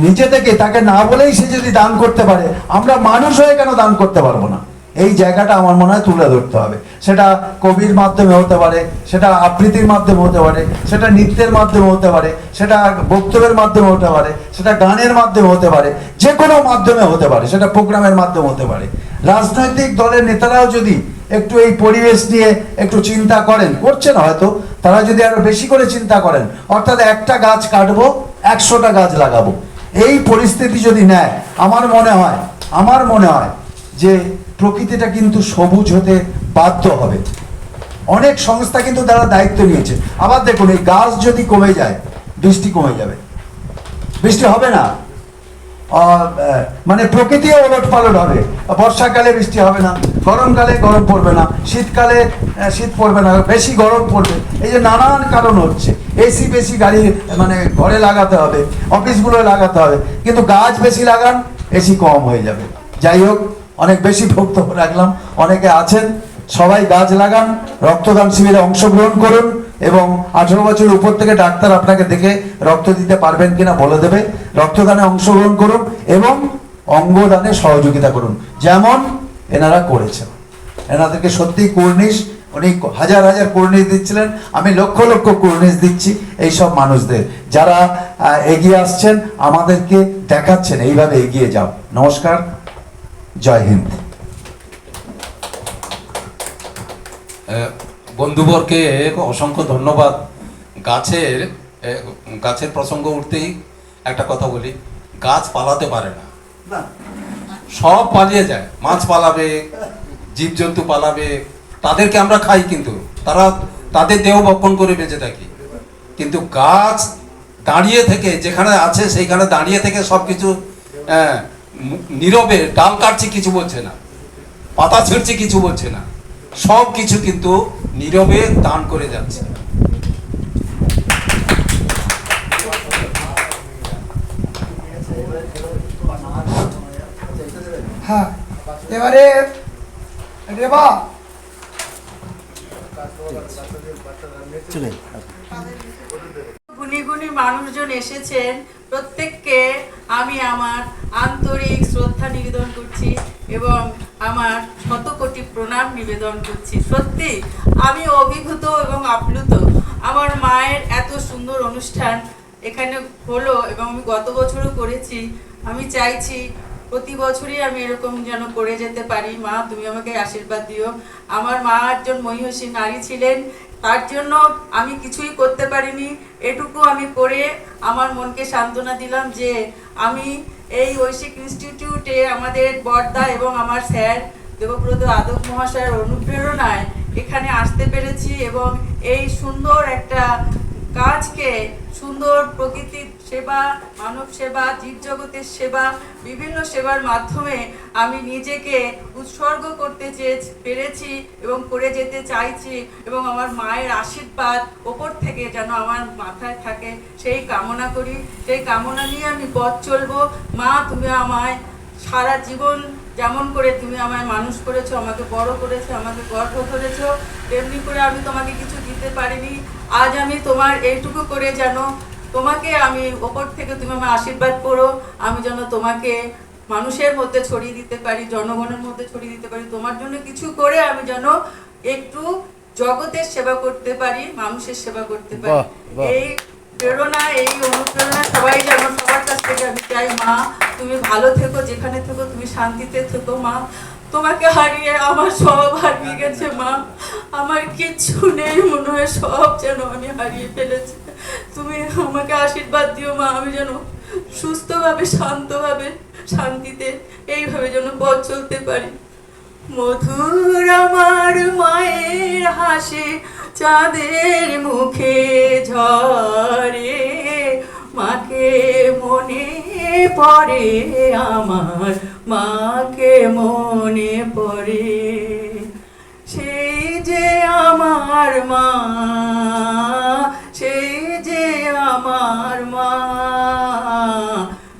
নিজে থেকে তাকে না বলেই সে যদি দান করতে পারে, আমরা মানুষ হয়ে কেন দান করতে পারবো না? এই জায়গাটা আমার মনে হয় তুলে ধরতে হবে। সেটা কবির মাধ্যমে হতে পারে, সেটা আবৃত্তির মাধ্যমে হতে পারে, সেটা নৃত্যের মাধ্যমে হতে পারে, সেটা বক্তব্যের মাধ্যমে হতে পারে, সেটা গানের মাধ্যমে হতে পারে, যে কোনো মাধ্যমে হতে পারে, সেটা প্রোগ্রামের মাধ্যমে হতে পারে। রাজনৈতিক দলের নেতারাও যদি একটু এই পরিবেশ নিয়ে একটু চিন্তা করেন, করছেন হয়তো, তারা যদি আরো বেশি করে চিন্তা করেন, অর্থাৎ একটা গাছ কাটবো 100টা গাছ লাগাবো, এই পরিস্থিতি যদি নেয়, আমার মনে হয় যে প্রকৃতিটা কিন্তু সবুজ হতে বাধ্য হবে। অনেক সংস্থা কিন্তু তারা দায়িত্ব নিয়েছে। আবার দেখুন, এই গাছ যদি কমে যায়, বৃষ্টি কমে যাবে, বৃষ্টি হবে না, মানে প্রকৃতিও ওলট পালট হবে। বর্ষাকালে বৃষ্টি হবে না, গরমকালে গরম পড়বে না, শীতকালে শীত পড়বে না, বেশি গরম পড়বে। এই যে নানান কারণ হচ্ছে। এসি বেশি গাড়ি মানে ঘরে লাগাতে হবে, অফিসগুলোয় লাগাতে হবে, কিন্তু গাছ বেশি লাগান, এসি কম হয়ে যাবে। যাই হোক, অনেক বেশি বক্তব্য রাখলাম। অনেকে আছেন, সবাই গাছ লাগান, রক্তদান শিবিরে অংশগ্রহণ করুন, এবং 18 বছরের উপর থেকে ডাক্তার আপনাকে দেখে রক্ত দিতে পারবেন কিনা বলে দেবে। রক্তদানে অংশগ্রহণ করুন এবং অঙ্গদানে সহযোগিতা করুন, যেমন এনারা করেছেন। এনাদেরকে সত্যি কুর্নিশ, উনি হাজার হাজার কুর্নিশ দিচ্ছিলেন, আমি লক্ষ লক্ষ কুর্নিশ দিচ্ছি এই সব মানুষদের যারা এগিয়ে আসছেন, আমাদেরকে দেখাচ্ছেন এইভাবে এগিয়ে যাও। নমস্কার, জয় হিন্দ। বন্ধুবরকে অসংখ্য ধন্যবাদ। গাছের প্রসঙ্গ উঠতেই একটা কথা বলি, গাছ পালাতে পারে না, সব পালিয়ে যায়। মাছ পালাবে, জীবজন্তু পালাবে, তাদেরকে আমরা খাই, কিন্তু তারা তাদের দেহ ভক্ষণ করে বেঁচে থাকি। কিন্তু গাছ দাঁড়িয়ে থেকে, যেখানে আছে সেইখানে দাঁড়িয়ে থেকে সবকিছু নীরবে, ডাল কাটছে কিছু বলছে না, পাতা ছিঁড়ছে কিছু বলছে না, সব কিছু কিন্তু নীরবে দান করে যাচ্ছে। হ্যাঁ, এবারে রেবা গুণী গুণী মানুষজন এসেছেন, প্রত্যেককে আমি আমার আন্তরিক শ্রদ্ধা নিবেদন করছি এবং আমার শতকোটি প্রণাম নিবেদন করছি। সত্যি আমি অভিভূত এবং আপ্লুত। আমার মায়ের এত সুন্দর অনুষ্ঠান এখানে হলো এবং আমি গত বছরও করেছি। আমি চাইছি প্রতি বছরই আমি এরকম যেন করে যেতে পারি। মা, তুমি আমাকে আশীর্বাদ দিও। আমার মা একজন মহিষী নারী ছিলেন, তার জন্য আমি কিছুই করতে পারিনি। এটুকু আমি করে আমার মনকে সান্ত্বনা দিলাম যে আমি এই ঐশিক ইনস্টিটিউটে আমাদের বর্দা এবং আমার স্যার দেবব্রত আদক মহাশয়ের অনুপ্রেরণায় এখানে আসতে পেরেছি এবং এই সুন্দর একটা কাজকে, সুন্দর প্রকৃতির সেবা, মানব সেবা, জীবজগতের সেবা, বিভিন্ন সেবার মাধ্যমে আমি নিজেকে উৎসর্গ করতে পেরেছি এবং করে যেতে চাইছি এবং আমার মায়ের আশীর্বাদ ওপর থেকে যেন আমার মাথায় থাকে সেই কামনা করি। সেই কামনা নিয়ে আমি পথ চলবো। মা, তুমি আমায় সারা জীবন যেমন করে তুমি আমায় মানুষ করেছো, আমাকে বড় করেছো, আমাকে গর্ভ ধরেছো, তেমনি করে আমি তোমাকে কিছু দিতে পারিনি। আজ আমি তোমার এইটুকু করে যেন তোমাকে আমি ওপর থেকে তুমি আমার আশীর্বাদ করো, আমি যেন তোমাকে মানুষের মধ্যে ছড়িয়ে দিতে পারি, জনগণের মধ্যে ছড়িয়ে দিতে পারি। তোমার জন্য কিছু করে আমি যেন একটু জগতের সেবা করতে পারি, মানুষের সেবা করতে পারি। এই প্রেরণা, এই অনুপ্রেরণা সবাই যেন, সবার কাছ থেকে আমি চাই। মা, তুমি ভালো থেকো, যেখানে থেকো তুমি শান্তিতে থেকো। মা, তোমাকে হারিয়ে আমার সব হারিয়ে গেছে। মা, আমার কিচ্ছু নেই, মনে হয় সব যেন আমি হারিয়ে ফেলেছি। তুমি আমাকে আশীর্বাদ দিও মা, আমি যেন সুস্থভাবে, শান্তভাবে, শান্তিতে এইভাবে যেন পথ চলতে পারি। মধুর আমার মায়ের হাসি চাঁদের মুখে ঝরে, মাকে মনে পড়ে আমার, মাকে মনে পড়ে। সেই যে আমার মা, সেই যে আমার মা,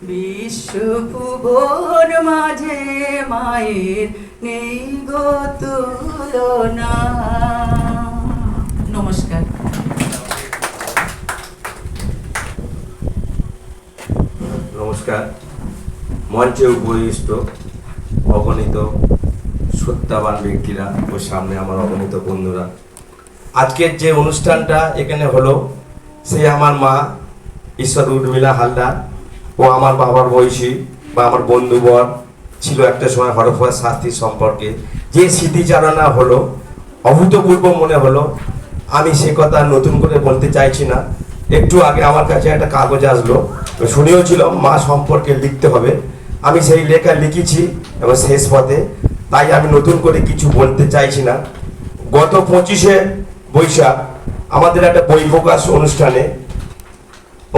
বিশ্বভুবন মাঝে মায়ের নেই গো তুলনা। নমস্কার। নমস্কার। মঞ্চে উপবিষ্ট অগণিত সত্যাবান ব্যক্তিরা ও সামনে আমার অগণিত বন্ধুরা, আজকের যে অনুষ্ঠানটা এখানে হলো, সে আমার মা ঈশ্বর উর্মিলা হালদার ও আমার বাবার বয়সী বা আমার বন্ধুবর ছিল একটা সময় হরপ্পা শাস্তি সম্পর্কে যে স্মৃতিচারণা হলো, অভূতপূর্ব মনে হলো। আমি সে কথা নতুন করে বলতে চাইছি না। একটু আগে আমার কাছে একটা কাগজ আসলো, শুনেওছিলাম মা সম্পর্কে লিখতে হবে। আমি সেই লেখা লিখেছি এবং শেষ পথে, তাই আমি নতুন করে কিছু বলতে চাইছি না। গত 25শে বৈশাখ আমাদের একটা বই প্রকাশ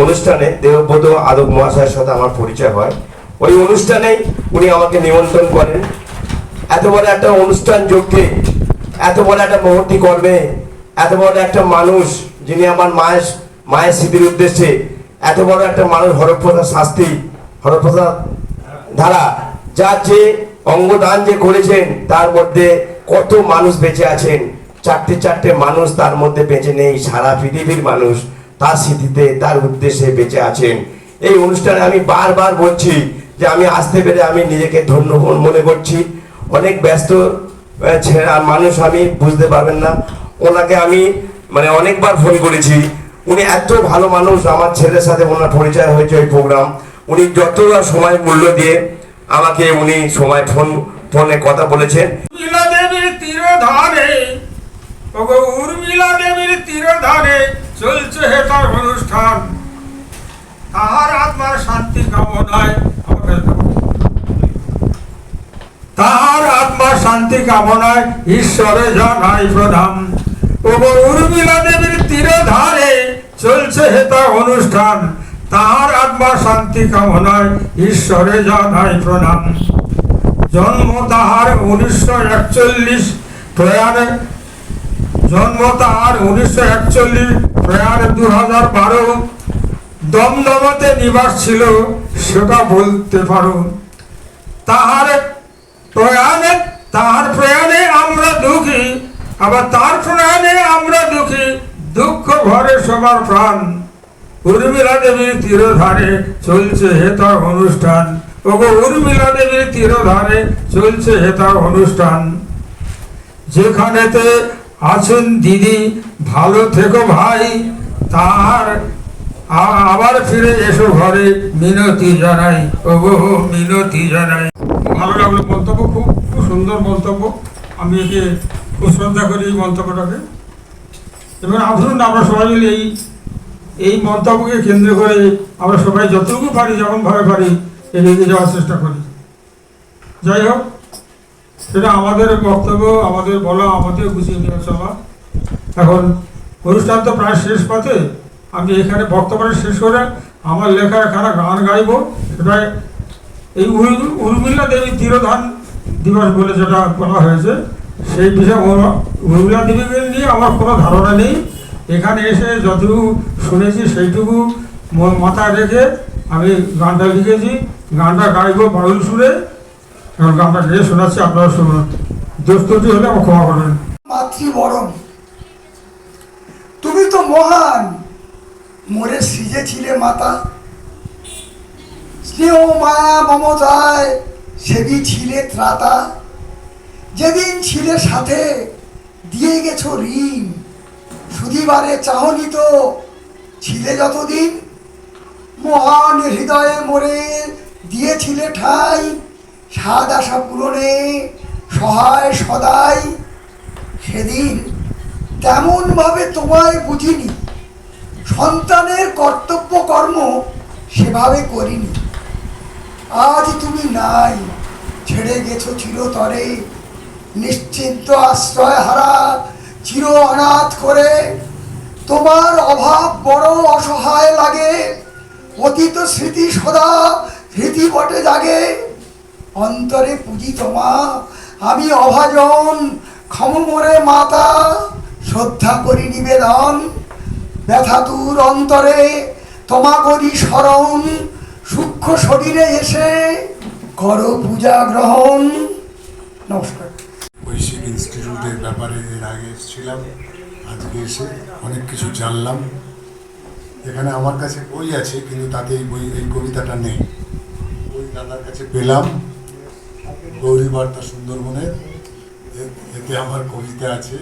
অনুষ্ঠানে দেবব্রত আদক মহাশয়ের সাথে আমার পরিচয় হয়। ওই অনুষ্ঠানেই উনি আমাকে নিমন্ত্রণ করেন। এত বড় একটা অনুষ্ঠান যোগ্যে, এত বড় একটা মহতি কর্মে, এত বড় একটা মানুষ যিনি আমার মায়ের স্মৃতির উদ্দেশ্যে, এত বড় একটা মানুষ হরপ্রসাদ শাস্ত্রী, হরপ্রসাদ ধারা, যার যে অঙ্গদান যে করেছেন, তার মধ্যে কত মানুষ বেঁচে আছেন। চারটে মানুষ তার মধ্যে বেঁচে নেই, সারা পৃথিবীর মানুষ তার স্মৃতিতে, তার উদ্দেশ্যে বেঁচে আছেন। এই অনুষ্ঠানে আমি বারবার বলছি যে আমি আসতে পেরে আমি নিজেকে ধন্য মনে করছি। অনেক ব্যস্ত মানুষ, আমি বুঝতে পারবেন না। ওনাকে আমি অনেকবার ফোন করেছি। উনি এত ভালো মানুষ, আমার ছেলের সাথে ওনার পরিচয় হয়েছে ওই প্রোগ্রাম। উনি যতটা সময় মূল্য দিয়ে আমাকে উনি সময় ফোনে কথা বলেছেন। উর্মিলা দেবীর তীরধারে, ওগো উর্মিলা দেবীর তীরধারে চলছে হেতার অনুষ্ঠান। তাহার আত্মার শান্তি কামনায়, তাহার আত্মার শান্তি কামনায় ঈশ্বরে জানাই প্রণাম। ওগো উর্মিলা দেবীর তীরধারে চলছে হেতা অনুষ্ঠান। তাহার আত্মার শান্তি কামনায় ঈশ্বরে জানাই প্রণাম। জন্ম তাহার 1941, প্রয়াণে জন্ম তাহার 1941, প্রয়াণে 2012। দমদমাতে নিবাস ছিল, সেটা বলতে পারো। তাহার প্রয়াণে আমরা দুঃখী, আবার তার প্রয়াণে আমরা দুঃখী। দুঃখ ঘরে সবার প্রাণ, উর্মিলা দেবীর তীরধারে চলছে হেতা অনুষ্ঠান। ওগো উর্মিলা দেবীর তীরধারে চলছে হেতা অনুষ্ঠান। যেখানেতে আছেন দিদি ভালো থেকো ভাই, তার আবার ফিরে এসো ঘরে মিনতি জানাই, ওগো মিনতি জানাই। ভালো লাগলো মন্তব্য, খুব খুব সুন্দর মন্তব্য। আমি একে খুব শ্রদ্ধা করি এই মন্তব্যটাকে। এবং আসুন আমরা সবাই মিলে এই মন্তব্যকে কেন্দ্র করে আমরা সবাই যতটুকু পারি, যেমনভাবে পারি এগিয়ে যাওয়ার চেষ্টা করি। যাই হোক, সেটা আমাদের বক্তব্য, আমাদের বলা, আমাদের গুছিয়ে নিয়ে চলা। এখন অনুষ্ঠান তো প্রায় শেষ পথে। আমি এখানে বক্তব্যটা শেষ করে আমার লেখা এখানে গান গাইব। সেটা এই উর্মিলা দেবী তিরোধান দিবস বলে যেটা বলা হয়েছে, সেই বিষয়ে উর্মিলা দেবীকে নিয়ে আমার কোনো ধারণা নেই। এখানে এসে যতটুকু শুনেছি সেইটুকু মাথায় রেখে আমি গানটা লিখেছি। গানটা গাইব বাউল সুরে, এবং গানটা গিয়ে শোনাচ্ছি, আপনারা শুনুন। দোষ ত্রুটি হলে আমার ক্ষমা করবেন। মাতৃবরণ, তুমি তো মহান, মোরে সৃজেছিলে মাতা। স্নেহ মায়া মমতায় সেবি ছিলে ত্রাতা। যেদিন ছিলে সাথে দিয়ে গেছো ঋণ, শুধিবারে চাহনি তো ছিলে যতদিন। মহান হৃদয়ে মোরে দিয়েছিলে ঠাই, সাদ আশা পূরণে সহায় সদাই। সেদিন তেমনভাবে তোমায় বুঝিনি, সন্তানের কর্তব্য কর্ম সেভাবে করিনি। আজ তুমি নাই, ছেড়ে গেছো চিরতরে, নিশ্চিন্ত আশ্রয় হারা চির অনাথ করে। তোমার অভাব বড় অসহায় লাগে, অতীত স্মৃতি সদা স্মৃতি বটে জাগে। অন্তরে পুজি তোমা আমি অভাজন, ক্ষম মোরে মাতা, শ্রদ্ধা করি নিবেদন। ব্যথা দূর অন্তরে তোমা করি স্মরণ, সূক্ষ্ম শরীরে এসে করো পূজা গ্রহণ। নমস্কার। বৈশ্বিক ইনস্টিটিউটের ব্যাপারে এর আগে এসেছিলাম, আজকে এসে অনেক কিছু জানলাম। এখানে আমার কাছে বই আছে, কিন্তু তাতে এই কবিতাটা নেই। বই দাদার কাছে পেলাম, গৌরী বার্তা সুন্দরবনের, এতে আমার কবিতা আছে।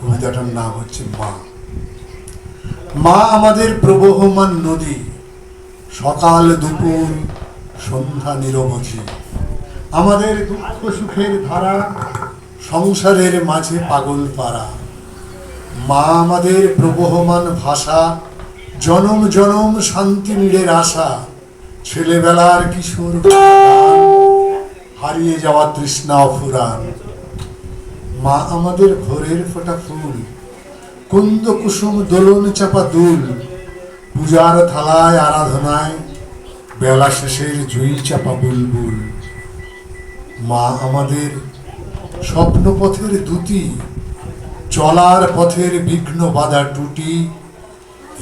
কবিতাটার নাম হচ্ছে মা। মা আমাদের প্রবহমান নদী, সকাল দুপুর সন্ধ্যা নিরবধি। আমাদের দুঃখ সুখের ধারা, সংসারের মাঝে পাগল পাড়া। মা আমাদের প্রবহমান ভাষা, জনম জনম শান্তি নীড়ের আশা। ছেলেবেলার কিশোর গান, হারিয়ে যাওয়া তৃষ্ণা অফুরান। মা আমাদের ভোরের ফোঁটা ফুল, কুন্দ কুসুম দোলন চাপা দুল। পূজার থালায় আরাধনায় বেলা শেষের জুই চাপা বুলবুল। মা আমাদের স্বপ্নপথের দ্যুতি, চলার পথের বিঘ্ন বাধা টুটি।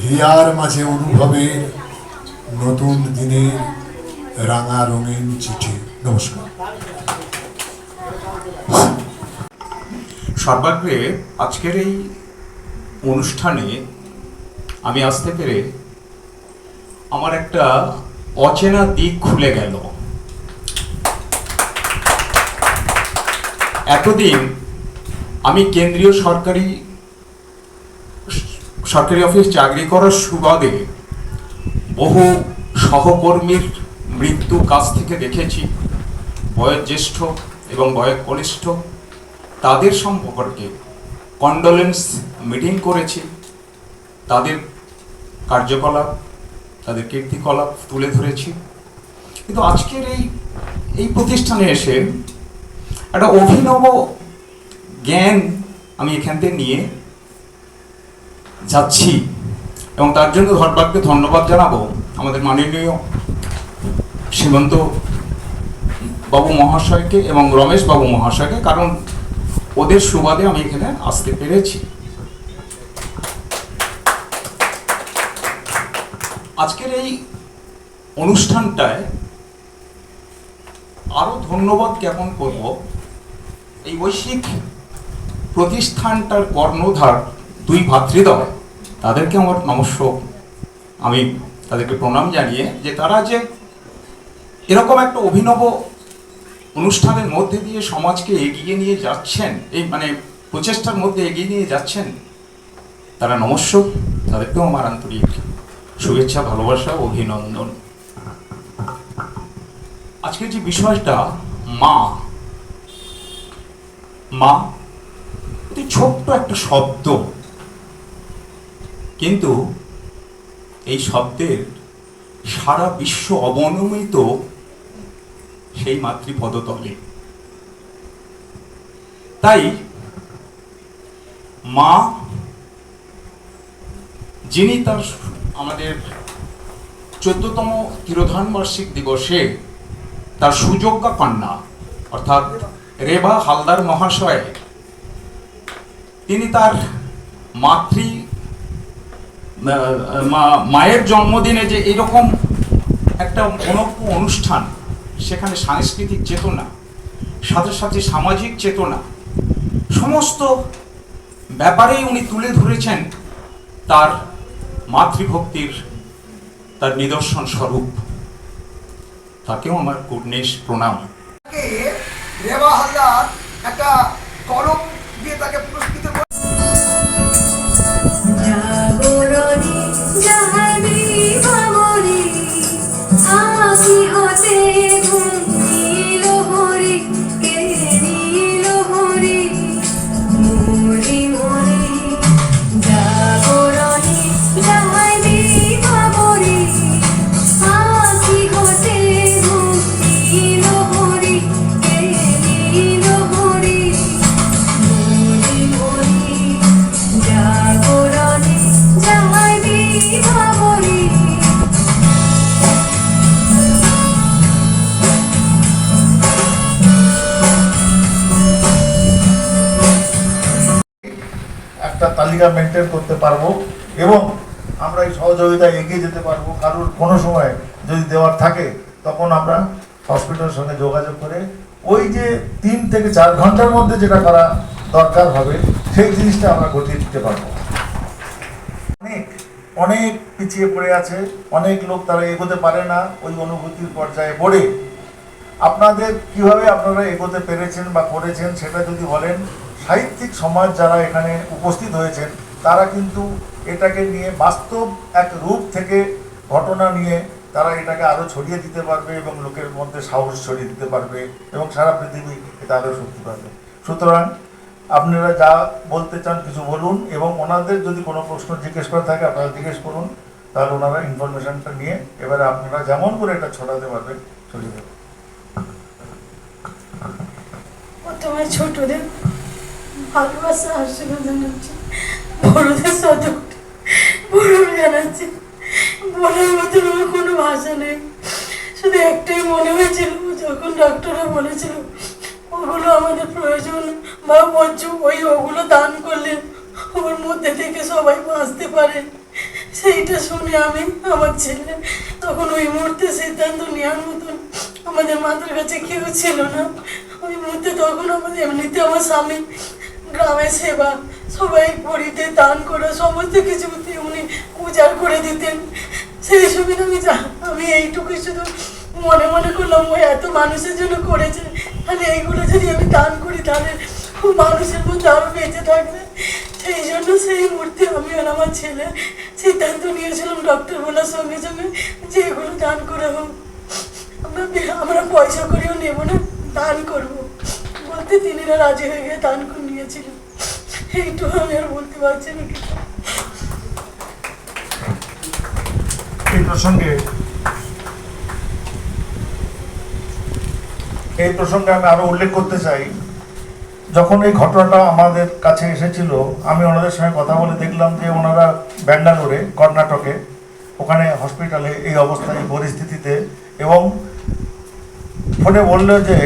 হিয়ার মাঝে অনুভবের নতুন দিনের রাঙা রঙিন চিঠি। নমস্কার। সর্বাগ্রে আজকের এই অনুষ্ঠানে আমি আসতে পেরে আমার একটা অচেনা দিক খুলে গেল। এতদিন আমি কেন্দ্রীয় সরকারি অফিস চাকরি করার সুবাদে বহু সহকর্মীর মৃত্যু কাছ থেকে দেখেছি, বয়োজ্যেষ্ঠ এবং বয়োকনিষ্ঠ। তাদের সম্পর্কে কন্ডোলেন্স মিটিং করেছি, তাদের কার্যকলাপ, তাদের কীর্তিকলাপ তুলে ধরেছি। কিন্তু আজকের এই প্রতিষ্ঠানে এসে একটা অভিনব জ্ঞান আমি এখান থেকে নিয়ে যাচ্ছি, এবং তার জন্য ধর্মবাদকে ধন্যবাদ জানাবো আমাদের মাননীয় সীমন্ত বাবু মহাশয়কে এবং রমেশ বাবু মহাশয়কে, কারণ ওদের সুবাদে আমি এখানে আসতে পেরেছি। আজকের এই অনুষ্ঠানটায় আরো ধন্যবাদ জ্ঞাপন করব এই বৈশ্বিক প্রতিষ্ঠানটার কর্ণধার দুই ভাতৃদ্বয় তাদেরকে আমার নমস্য, আমি তাদেরকে প্রণাম জানিয়ে যে তারা যে এরকম একটা অভিনব অনুষ্ঠানের মধ্যে দিয়ে সমাজকে এগিয়ে নিয়ে যাচ্ছেন, এই মানে প্রচেষ্টার মধ্যে এগিয়ে নিয়ে যাচ্ছেন, তারা নমস্য, তাদেরকেও আমার আন্তরিক শুভেচ্ছা, ভালোবাসা, অভিনন্দন। আজকে যে বিষয়টা মা, মা অতি ছোট্ট একটা শব্দ, কিন্তু এই শব্দের সারা বিশ্ব অবনমিত সেই মাতৃপদতলে। তাই মা যিনি তার আমাদের 14তম তিরোধান বার্ষিক দিবসে তার সুযোগ্যা কন্যা অর্থাৎ রেবা হালদার মহাশয়, তিনি তার মায়ের জন্মদিনে যে এরকম একটা মনোজ্ঞ অনুষ্ঠান, সেখানে সাংস্কৃতিক চেতনা, সাথে সাথে সামাজিক চেতনা, সমস্ত ব্যাপারেই উনি তুলে ধরেছেন তার মাতৃভক্তির তার নিদর্শন স্বরূপ। তাকেও আমার কুর্নিশ প্রণাম। রেবা হালদার একটা কলম দিয়ে তাকে পুরস্কৃত করে। জাগরণে জাগি ভাবরে আকি হতে ঘুম নীল হরে কে নীল হরে মোরে মোরে জাগরণে জাগি ভাবরে আকি হতে ঘুম নীল হরে কে নীল হরে মোরে মোরে জাগরণে জাগি ভাবরে। একটা তালিকা মেনটেন করতে পারবো এবং আমরা এই সহযোগিতায় এগিয়ে যেতে পারবো। কারোর কোনো সময় যদি দেওয়ার থাকে তখন আমরা হসপিটালের সঙ্গে যোগাযোগ করে ওই যে 3 থেকে 4 ঘন্টার মধ্যে যেটা করা দরকার হবে সেই জিনিসটা আমরা ঘটিয়ে দিতে পারবো। অনেক পিছিয়ে পড়ে আছে, অনেক লোক তারা এগোতে পারে না ওই অনুভূতির পর্যায়ে পড়ে। আপনাদের কিভাবে আপনারা এগোতে পেরেছেন বা করেছেন সেটা যদি বলেন, সাহিত্যিক সমাজ যারা এখানে উপস্থিত হয়েছেন তারা কিন্তু এটাকে নিয়ে বাস্তব এক রূপ থেকে ঘটনা নিয়ে তারা এটাকে আরও ছড়িয়ে দিতে পারবে এবং লোকের মধ্যে সাহস ছড়িয়ে দিতে পারবে এবং সারা পৃথিবী এটা আরও শক্তি পাবে। সুতরাং আপনারা যা বলতে চান কিছু বলুন এবং ওনাদের যদি কোনো প্রশ্ন জিজ্ঞেস করে থাকে আপনারা জিজ্ঞেস করুন, তাহলে ওনারা ইনফরমেশনটা নিয়ে এবারে আপনারা যেমন করে এটা ছড়াতে পারবেন ছড়িয়ে দেবেন। প্রথমে ছোটদের ভালোবাসা আশীর্বাদ জানাচ্ছি, বড়দের সাথে বড় জানাচ্ছি। বলার মতো আমার কোনো ভাষা নেই, শুধু একটাই মনে হয়েছিল যখন ডক্টররা বলেছিল ওগুলো আমাদের প্রয়োজন বা বর্জ্য, ওগুলো দান করলে ওর মধ্যে থেকে সবাই বাঁচতে পারে। সেইটা শুনে আমি আমার ছেলে তখন ওই মুহূর্তে সিদ্ধান্ত নেওয়ার মতন আমাদের মাথার কাছে কেউ ছিল না। ওই মুহূর্তে তখন আমাদের এমনিতে আমার স্বামী গ্রামের সেবা, সবাই পড়িতে দান করা, সমস্ত কিছু উনি উজাড় করে দিতেন। সেই সময় আমি এইটুকু শুধু মনে মনে করলাম ওই এত মানুষের জন্য করেছে, তাহলে এইগুলো যদি আমি দান করি তাহলে মানুষের মধ্যে আরও বেঁচে থাকবে। সেই জন্য সেই মুহূর্তে আমি আর আমার ছেলে সিদ্ধান্ত নিয়েছিলাম ডক্টর বলার সঙ্গে সঙ্গে যে এগুলো দান করা হোক। আমরা পয়সা করেও নেব না, দান করবো বলতে তিনিরা রাজি হয়ে গিয়ে দান করে নিয়েছিলেন। এইটুকু আমি আর বলতে পারছি না কিছু। এই প্রসঙ্গে আমি আরো উল্লেখ করতে চাই, যখন এই ঘটনাটা আমাদের কাছে এসেছিল আমি ওনাদের সঙ্গে কথা বলে দেখলাম যে ওনারা ব্যাঙ্গালোরে, কর্ণাটকে, ওখানে হসপিটালে এই অবস্থায়, এই পরিস্থিতিতে, এবং ফোনে বললো যে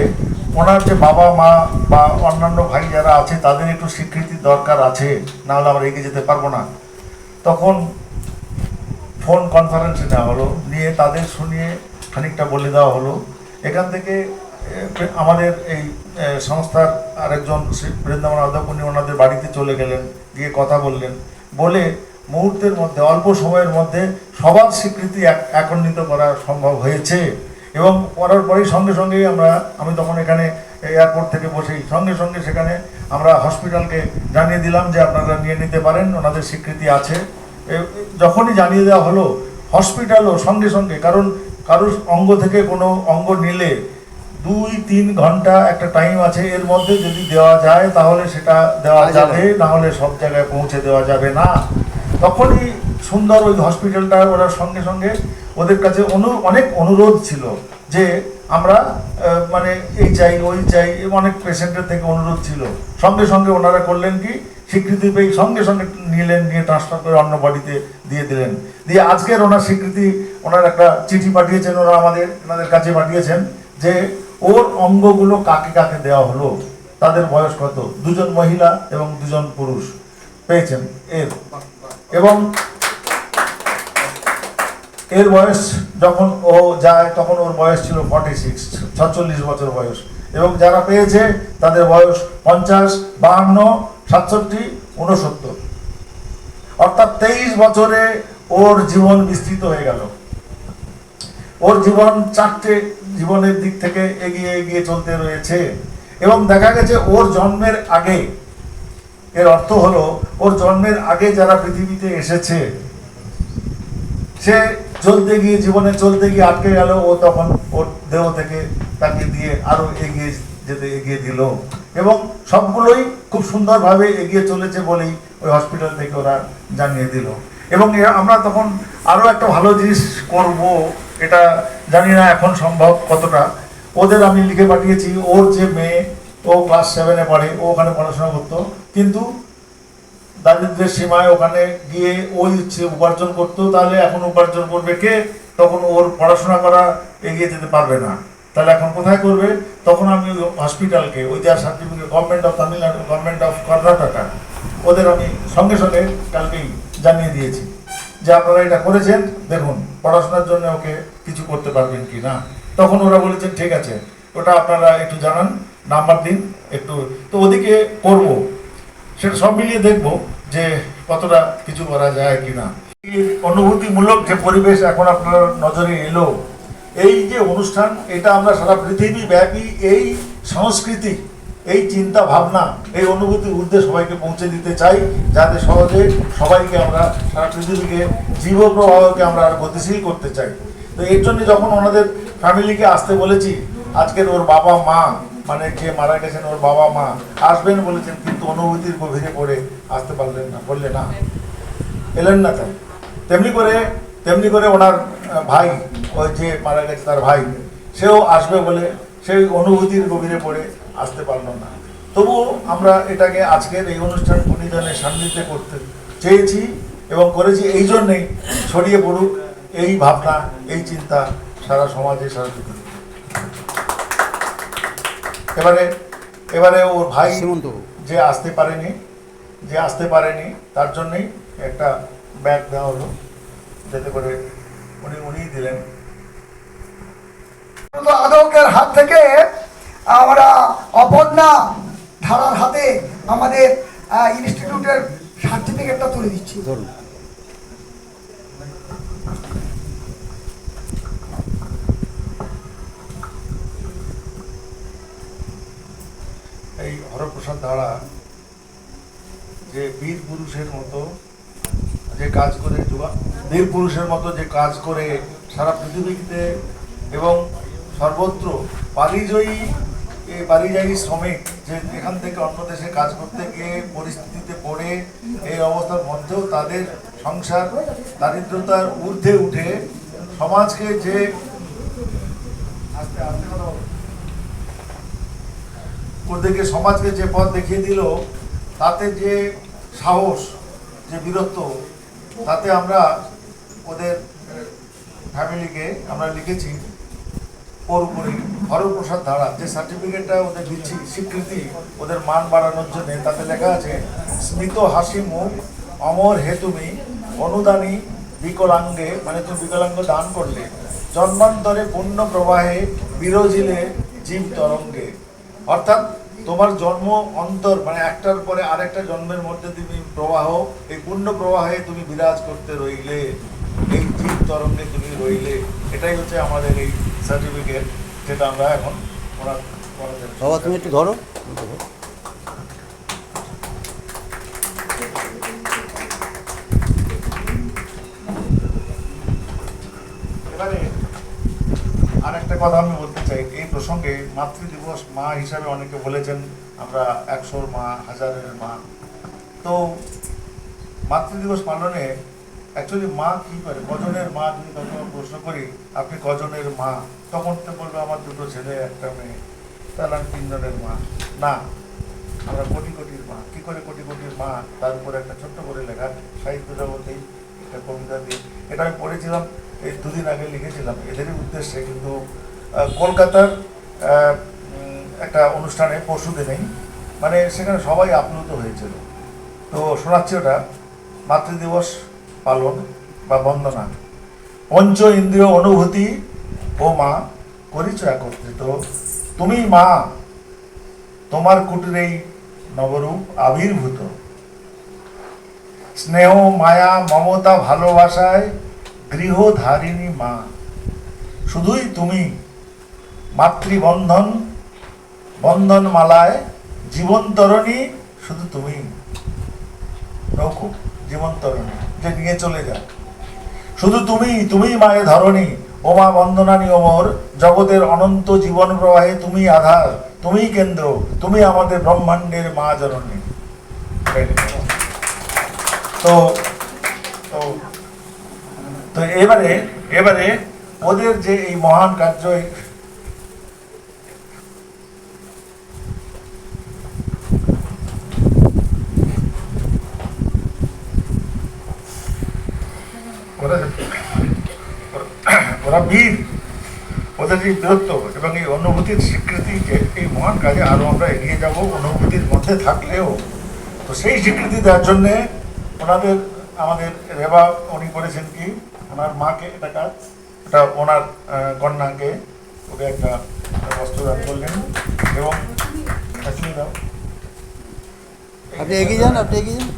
ওনার যে বাবা মা বা অন্যান্য ভাই যারা আছে তাদের একটু স্বীকৃতির দরকার আছে, নাহলে আমরা এগিয়ে যেতে পারবো না। তখন ফোন কনফারেন্সে নেওয়া হলো, নিয়ে তাদের শুনিয়ে খানিকটা বলে দেওয়া হলো। এখান থেকে আমাদের এই সংস্থার আরেকজন বৃন্দাবন আদক, উনি ওনাদের বাড়িতে চলে গেলেন, গিয়ে কথা বললেন, বলে মুহূর্তের মধ্যে, অল্প সময়ের মধ্যে সবার স্বীকৃতি একত্রিত করা সম্ভব হয়েছে। এবং করার পরেই সঙ্গে সঙ্গেই আমি তখন এখানে এয়ারপোর্ট থেকে বসেই সঙ্গে সঙ্গে সেখানে আমরা হসপিটালকে জানিয়ে দিলাম যে আপনারা নিয়ে নিতে পারেন, ওনাদের স্বীকৃতি আছে। যখনই জানিয়ে দেওয়া হলো, হসপিটালও সঙ্গে সঙ্গে, কারণ কারোর অঙ্গ থেকে কোনো অঙ্গ নিলে 2-3 ঘন্টা একটা টাইম আছে, এর মধ্যে যদি দেওয়া যায় তাহলে সেটা দেওয়া যাবে, না হলে সব জায়গায় পৌঁছে দেওয়া যাবে না। তখনই সুন্দর ওই হসপিটালটা, ওরা সঙ্গে সঙ্গে ওদের কাছে অনেক অনুরোধ ছিল যে আমরা মানে এই চাই ওই চাই, অনেক পেশেন্টের থেকে অনুরোধ ছিল। সঙ্গে সঙ্গে ওনারা করলেন কি, স্বীকৃতি পেয়ে সঙ্গে সঙ্গে নিয়ে ট্রান্সফার করে অন্য বডিতে দিয়ে দিলেন। দিয়ে আজকের ওনার স্বীকৃতি, ওনার একটা চিঠি পাঠিয়েছেন, ওনাদের কাছে পাঠিয়েছেন যে ওর অঙ্গগুলো কাকে কাকে দেওয়া হলো, তাদের বয়স কত, 2জন মহিলা এবং 2জন পুরুষ পেয়েছেন এবং এর বয়স যখন ও যায় তখন ওর বয়স ছিল 46 বছর বয়স, এবং যারা পেয়েছে তাদের বয়স 50, 52, 67, 69, অর্থাৎ 23 বছরে ওর জীবন বিস্তৃত হয়ে গেল। ওর জীবন 4টে জীবনের দিক থেকে এগিয়ে এগিয়ে চলতে রয়েছে। এবং দেখা গেছে ওর জন্মের আগে, এর অর্থ হলো ওর জন্মের আগে যারা পৃথিবীতে এসেছে, সে চলতে গিয়ে জীবনে চলতে গিয়ে আটকে গেল, ও তখন ওর দেহ থেকে তাকে দিয়ে আরো এগিয়ে দিল, এবং সবগুলোই খুব সুন্দরভাবে এগিয়ে চলেছে বলেই ওই হসপিটাল থেকে ওরা জানিয়ে দিল। এবং আমরা তখন আরো একটা ভালো জিনিস করব, এটা জানি না এখন সম্ভব কতটা, ওদের আমি লিখে পাঠিয়েছি। ওর যে মেয়ে, ও ক্লাস 7-এ পড়ে, ও ওখানে পড়াশোনা করতো, কিন্তু দারিদ্র্যের সীমায় ওখানে গিয়ে ওই উপার্জন করতো। তাহলে এখন উপার্জন করবে কে? তখন ওর পড়াশোনা করা এগিয়ে যেতে পারবে না, তাহলে এখন কোথায় করবে? তখন আমি হসপিটালকে, ওই যার certificate, government of Tamil Nadu, government of Karnataka, ওদের আমি সঙ্গে সঙ্গে কালকেই জানিয়ে দিয়েছি যে আপনারা এটা করেছেন, দেখুন পড়াশোনার জন্য ওকে কিছু করতে পারবেন কি না। তখন ওরা বলেছেন ঠিক আছে, ওটা আপনারা একটু জানান, নাম্বার দিন একটু, তো ওদিকে করব, সেটা সব মিলিয়ে দেখবো যে কতটা কিছু করা যায় কিনা। অনুভূতিমূলক যে পরিবেশ এখন আপনার নজরে এলো, এই যে অনুষ্ঠান, এটা আমরা সারা পৃথিবী ব্যাপী এই সংস্কৃতি, এই চিন্তা ভাবনা, এই অনুভূতির ঊর্ধ্বে সবাইকে পৌঁছে দিতে চাই, যাতে সহজে সবাইকে আমরা সারা পৃথিবীকে জীবপ্রবাহকে আমরা আর গতিশীল করতে চাই। তো এর জন্য যখন ওনাদের ফ্যামিলিকে আসতে বলেছি, আজকের ওর বাবা মা, মানে যে মারা গেছেন ওর বাবা মা আসবেন বলেছেন, কিন্তু অনুভূতির গভীরে পড়ে আসতে পারলেন না, বললেন না, এলেন না। তাই তেমনি করে ওনার ভাই, ওই যে মারা গেছে তার ভাই, সেও আসবে বলে সেই অনুভূতির গভীরে পড়ে আসতে পারলো না। তবুও আমরা এটাকে আজকের এই অনুষ্ঠান গুণীজনের সান্নিধ্যে করতে চেয়েছি এবং করেছি, এই জন্যেই ছড়িয়ে পড়ুক এই ভাবনা, এই চিন্তা সারা সমাজে, সারা পৃথিবীতে। এবারে ওর ভাই যে আসতে পারেনি তার জন্যই একটা ব্যাগ দেওয়া হলো, যাতে করে উনিই দিলেন। আদকের হাত থেকে আমরা অপর্ণা ধারার হাতে আমাদের ইনস্টিটিউটের সার্টিফিকেটটা তুলে দিচ্ছি। এই হরপ্রসাদ ধারা যে বীর পুরুষের মতো যে কাজ করে সারা পৃথিবীতে এবং সর্বত্র পারিযায়ী শ্রমিক, যে এখান থেকে অন্য দেশে কাজ করতে গিয়ে পরিস্থিতিতে পড়ে এই অবস্থার মধ্যেও তাদের সংসার দারিদ্রতার ঊর্ধ্বে উঠে সমাজকে যে ওদেরকে সমাজকে যে পথ দেখিয়ে দিল, তাতে যে সাহস, যে বীরত্ব, তাতে আমরা ওদের ফ্যামিলিকে আমরা লিখেছি ওর উপরে হরপ্রসাদ ধারা, যে সার্টিফিকেটটা ওদের দিচ্ছি স্বীকৃতি, ওদের মান বাড়ানোর জন্য, তাতে লেখা আছে স্মিত হাসি মুখ অমর হে তুমি অনুদানী বিকলাঙ্গে, মানে তুমি বিকলাঙ্গ দান করলে, জন্মান্তরে পুণ্য প্রবাহে বিরোজিলে জীব তরঙ্গে। অর্থাৎ তোমার জন্ম অন্তর মানে একটার পরে আরেকটা জন্মের মধ্যে তুমি প্রবাহ, এই পূর্ণ প্রবাহে তুমি বিরাজ করতে রইলে, এই জীব তরঙ্গে তুমি রইলে, এটাই হচ্ছে আমাদের এই সার্টিফিকেট, যেটা আমরা এখন বাবা তুমি একটু ধরো। এবারে আর একটা কথা আমি বলতে চাই এই প্রসঙ্গে, মাতৃ দিবস মা হিসাবে অনেকে বলেছেন আমরা 100-র মা, 1000-এর মা। তো মাতৃ দিবস পালনে অ্যাকচুয়ালি মা কি করে, কজনের মা, যদি কখনো প্রশ্ন করি আপনি কজনের মা, তখন তো বলবো আমার 2টো ছেলে 1টা মেয়ে, তাহলে আমি 3 জনের মা। না, আমরা কোটি কোটির মা। কি করে কোটি কোটির মা, তার উপরে একটা ছোট্ট করে লেখা সাহিত্য জগতেই একটা কবিতা দিয়ে, এটা আমি পড়েছিলাম এই 2 দিন আগে, লিখেছিলাম এদেরই উদ্দেশ্যে, কিন্তু কলকাতার একটা অনুষ্ঠানে পরশু দিনেই, মানে সেখানে সবাই আপ্লুত হয়েছিল। তো শোনাচ্ছি ওটা, মাতৃদিবস পালন বা বন্দনা। পঞ্চ ইন্দ্রিয় অনুভূতি ও মা করিছ একত্রিত, তুমি মা, তোমার কুটিরেই নবরূপ আবির্ভূত, স্নেহ মায়া মমতা ভালোবাসায় গৃহধারিণী মা, শুধুই তুমি, মাতৃবন্ধন বন্ধনমালায় জীবনতরণী, শুধু তুমি, নৌকো জীবনতরণী যে নিয়ে চলে যায়, শুধু তুমি, তুমি মায়ে ধরণী, ও মা বন্দনানী ওমর, জগতের অনন্ত জীবন প্রবাহে তুমি আধার, তুমি কেন্দ্র, তুমি আমাদের ব্রহ্মাণ্ডের মা জননী। তো তো এবারে ওদের যে এই মহান কার্য, ওরা বীর, ওদের যে বীরত্ব এবং এই অনুভূতির স্বীকৃতি, যে এই মহান কাজে আরো আমরা এগিয়ে যাব অনুভূতির মধ্যে থাকলেও, তো সেই স্বীকৃতি দেওয়ার জন্যে ওনাদের, আমাদের রেবা উনি করেছেন কি, ওনার মাকে এটা কাজ, এটা ওনার কন্যাকে ওকে একটা বস্ত্র দান করলেন, এবং আপনি এগিয়ে যান, আপনি এগিয়ে যান।